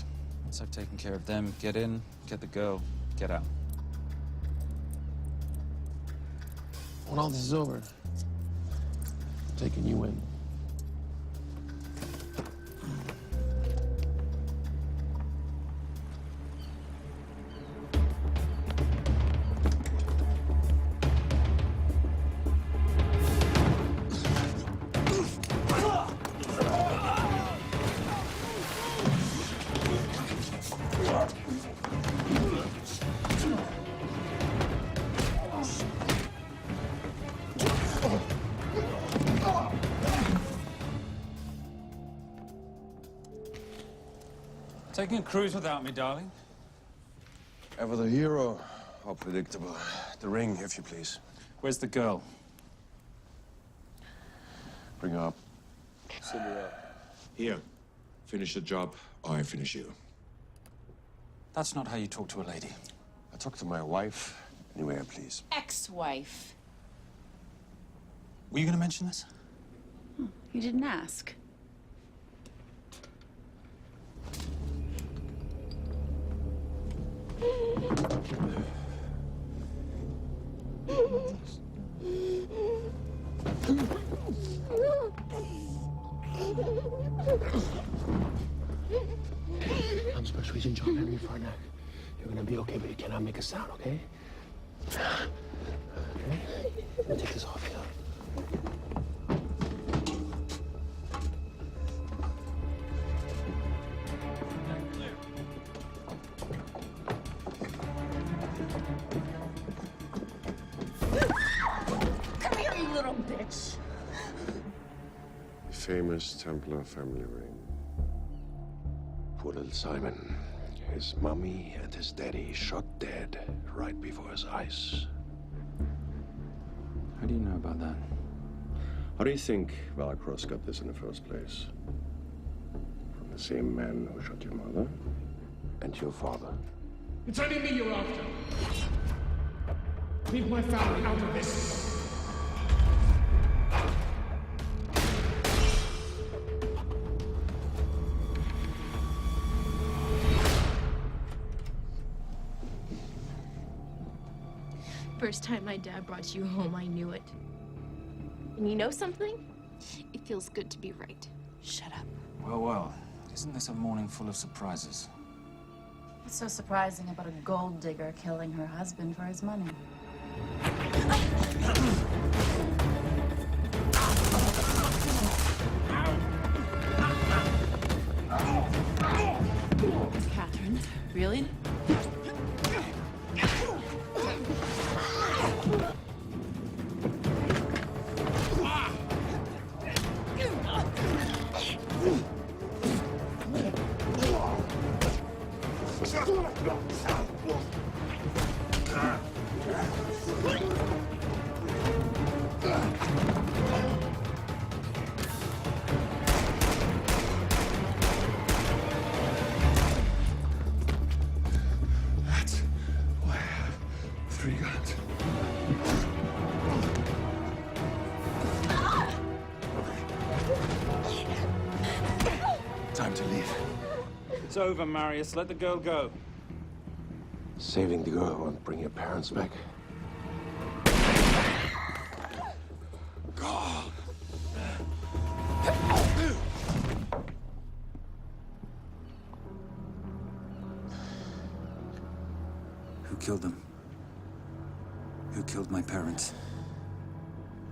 Once I've taken care of them, get in, get the girl, get out. When all this is over, I'm taking you in. Taking a cruise without me, darling? Ever the hero? How predictable. The ring, if you please. Where's the girl? Bring her up. Send her up. Here. Finish the job, or I finish you. That's not how you talk to a lady. I talk to my wife anywhere, please. Ex-wife. Were you gonna mention this? You didn't ask. I'm Special Agent John Henry Fernak. You're gonna be okay, but you cannot make a sound, okay? Okay? Let me take this off you. Come here, you little bitch. Famous Templar family ring. Poor little Simon. His mummy and his daddy shot dead right before his eyes. How do you know about that? How do you think Veilcross got this in the first place? From the same man who shot your mother and your father. It's only me you're after. Leave my family out of this. First time my dad brought you home, I knew it. And you know something? It feels good to be right. Shut up. Well, well. Isn't this a morning full of surprises? What's so surprising about a gold digger killing her husband for his money? Catherine, really? That's why I have 3 guns. Time to leave. It's over, Marius. Let the girl go. Saving the girl won't bring your parents back. God. Who killed them? Who killed my parents?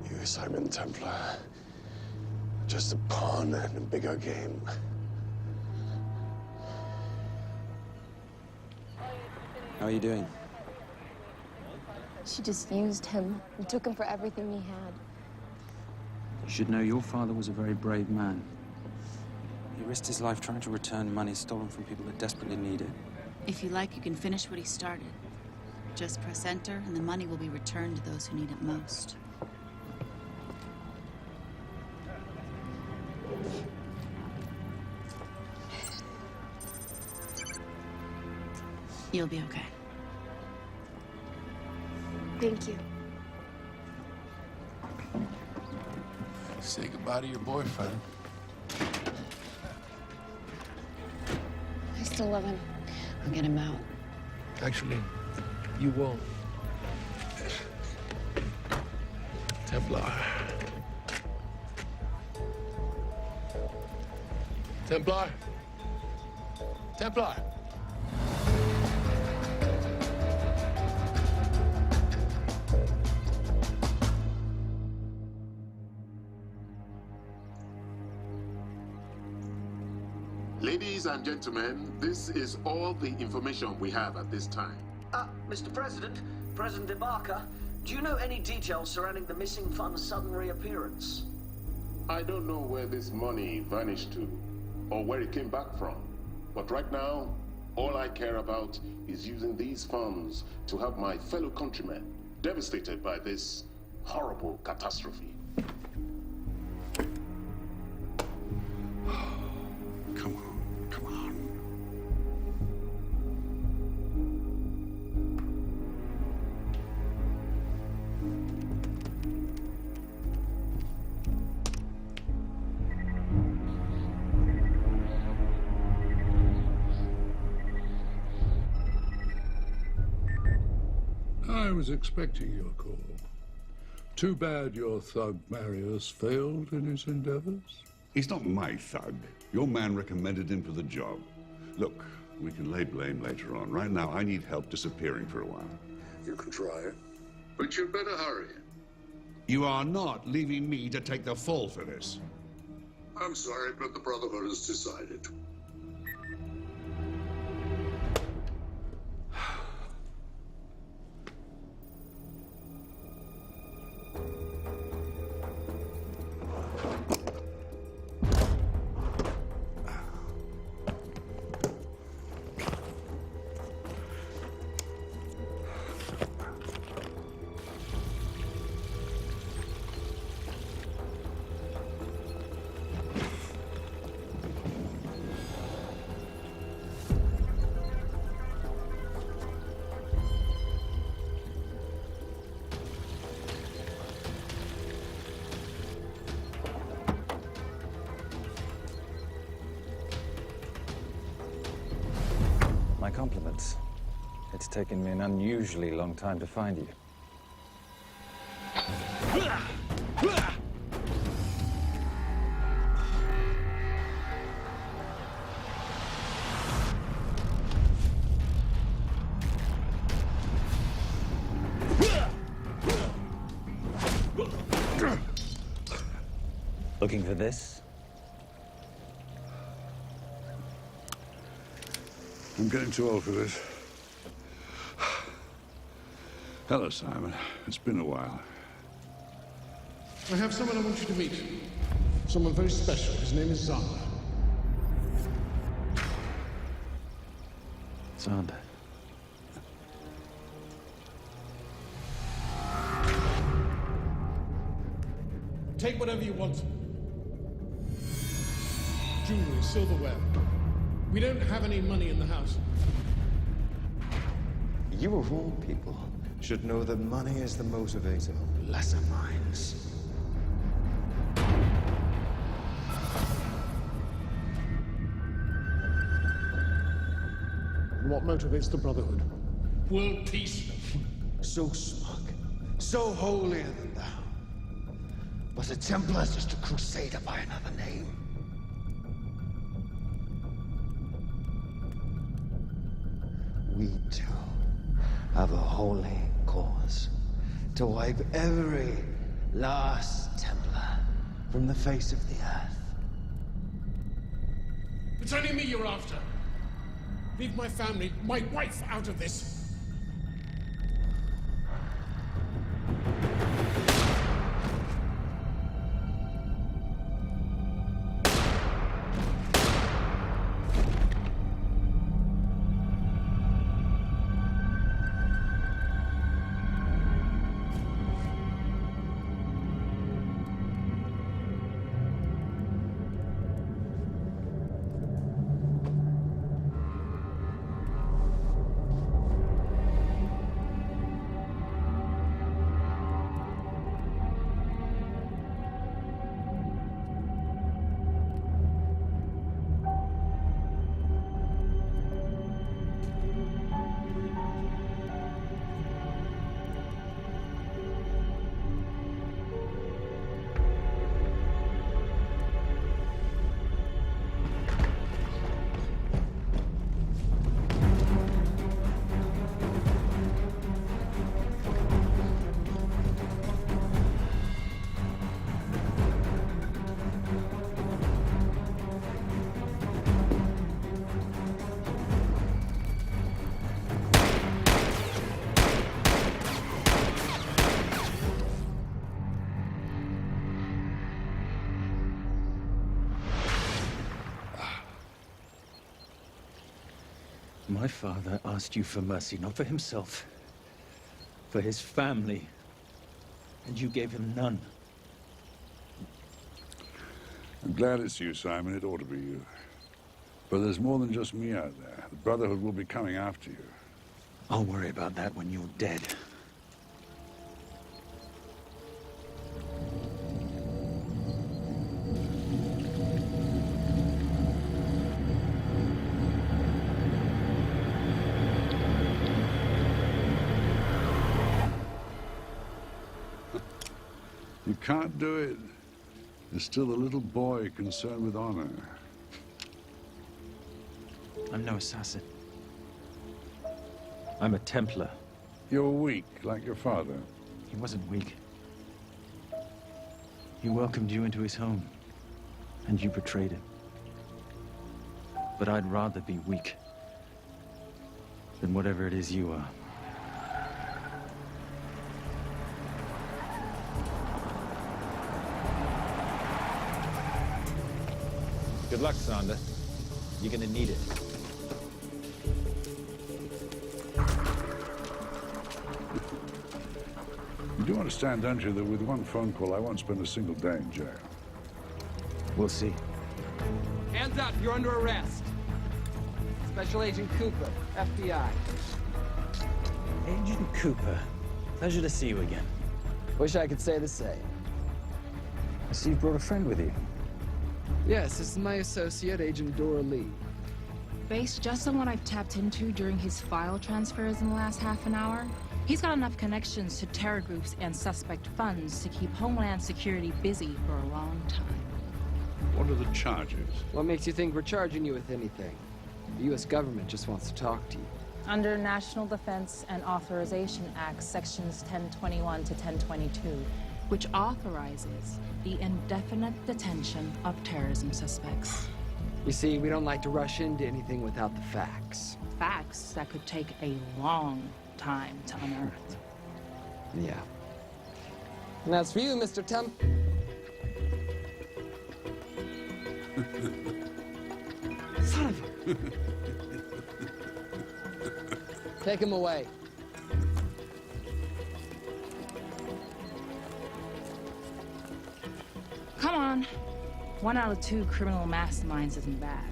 You, Simon Templar. Just a pawn in a bigger game. How are you doing? She just used him and took him for everything he had. You should know your father was a very brave man. He risked his life trying to return money stolen from people that desperately need it. If you like, you can finish what he started. Just press enter, and the money will be returned to those who need it most. You'll be okay. Thank you. Say goodbye to your boyfriend. I still love him. I'll get him out. Actually, you won't. Templar. Templar. Templar. Ladies and gentlemen, this is all the information we have at this time. Mr. President, President Ibaka, do you know any details surrounding the missing fund's sudden reappearance? I don't know where this money vanished to, or where it came back from. But right now, all I care about is using these funds to help my fellow countrymen devastated by this horrible catastrophe. Come on, come on. I was expecting your call. Too bad your thug Marius failed in his endeavors. He's not my thug. Your man recommended him for the job. Look, we can lay blame later on. Right now, I need help disappearing for a while. You can try it, but you'd better hurry. You are not leaving me to take the fall for this. I'm sorry, but the Brotherhood has decided. my compliments. It's taken me an unusually long time to find you. Looking for this? I'm getting too old for this. Hello, Simon. It's been a while. I have someone I want you to meet. Someone very special. His name is Zander. Zander. Take whatever you want. Jewelry, silverware. We don't have any money in the house. You of all people should know that money is the motivator of lesser minds. What motivates the Brotherhood? World peace. So smug, so holier than thou. But the Templars just a crusader by another name. We too have a holy cause to wipe every last Templar from the face of the earth. It's only me you're after. Leave my family, my wife, out of this. My father asked you for mercy, not for himself, for his family, and you gave him none. I'm glad it's you, Simon. It ought to be you. But there's more than just me out there. The Brotherhood will be coming after you. I'll worry about that when you're dead. You can't do it. You're still a little boy concerned with honor. I'm no assassin. I'm a Templar. You're weak, like your father. He wasn't weak. He welcomed you into his home, and you betrayed him. But I'd rather be weak than whatever it is you are. Good luck, Zander. You're gonna need it. You do understand, don't you, that with one phone call, I won't spend a single day in jail. We'll see. Hands up, you're under arrest. Special Agent Cooper, FBI. Agent Cooper, pleasure to see you again. Wish I could say the same. I see you brought a friend with you. Yes, this is my associate, Agent Dora Lee. Based just on what I've tapped into during his file transfers in the last half an hour, he's got enough connections to terror groups and suspect funds to keep Homeland Security busy for a long time. What are the charges? What makes you think we're charging you with anything? The U.S. government just wants to talk to you. Under National Defense and Authorization Act, Sections 1021 to 1022, which authorizes the indefinite detention of terrorism suspects. You see, we don't like to rush into anything without the facts. Facts that could take a long time to unearth. Yeah. And that's for you, Mr. Temp. Son of a... Take him away. Come on. 1 out of 2 criminal masterminds isn't bad.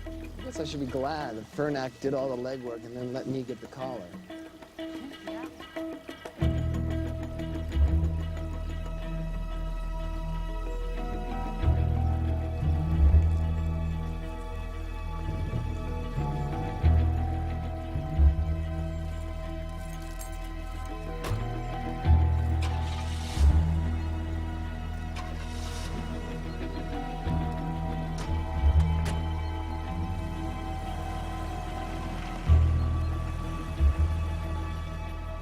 I guess I should be glad that Fernak did all the legwork and then let me get the collar.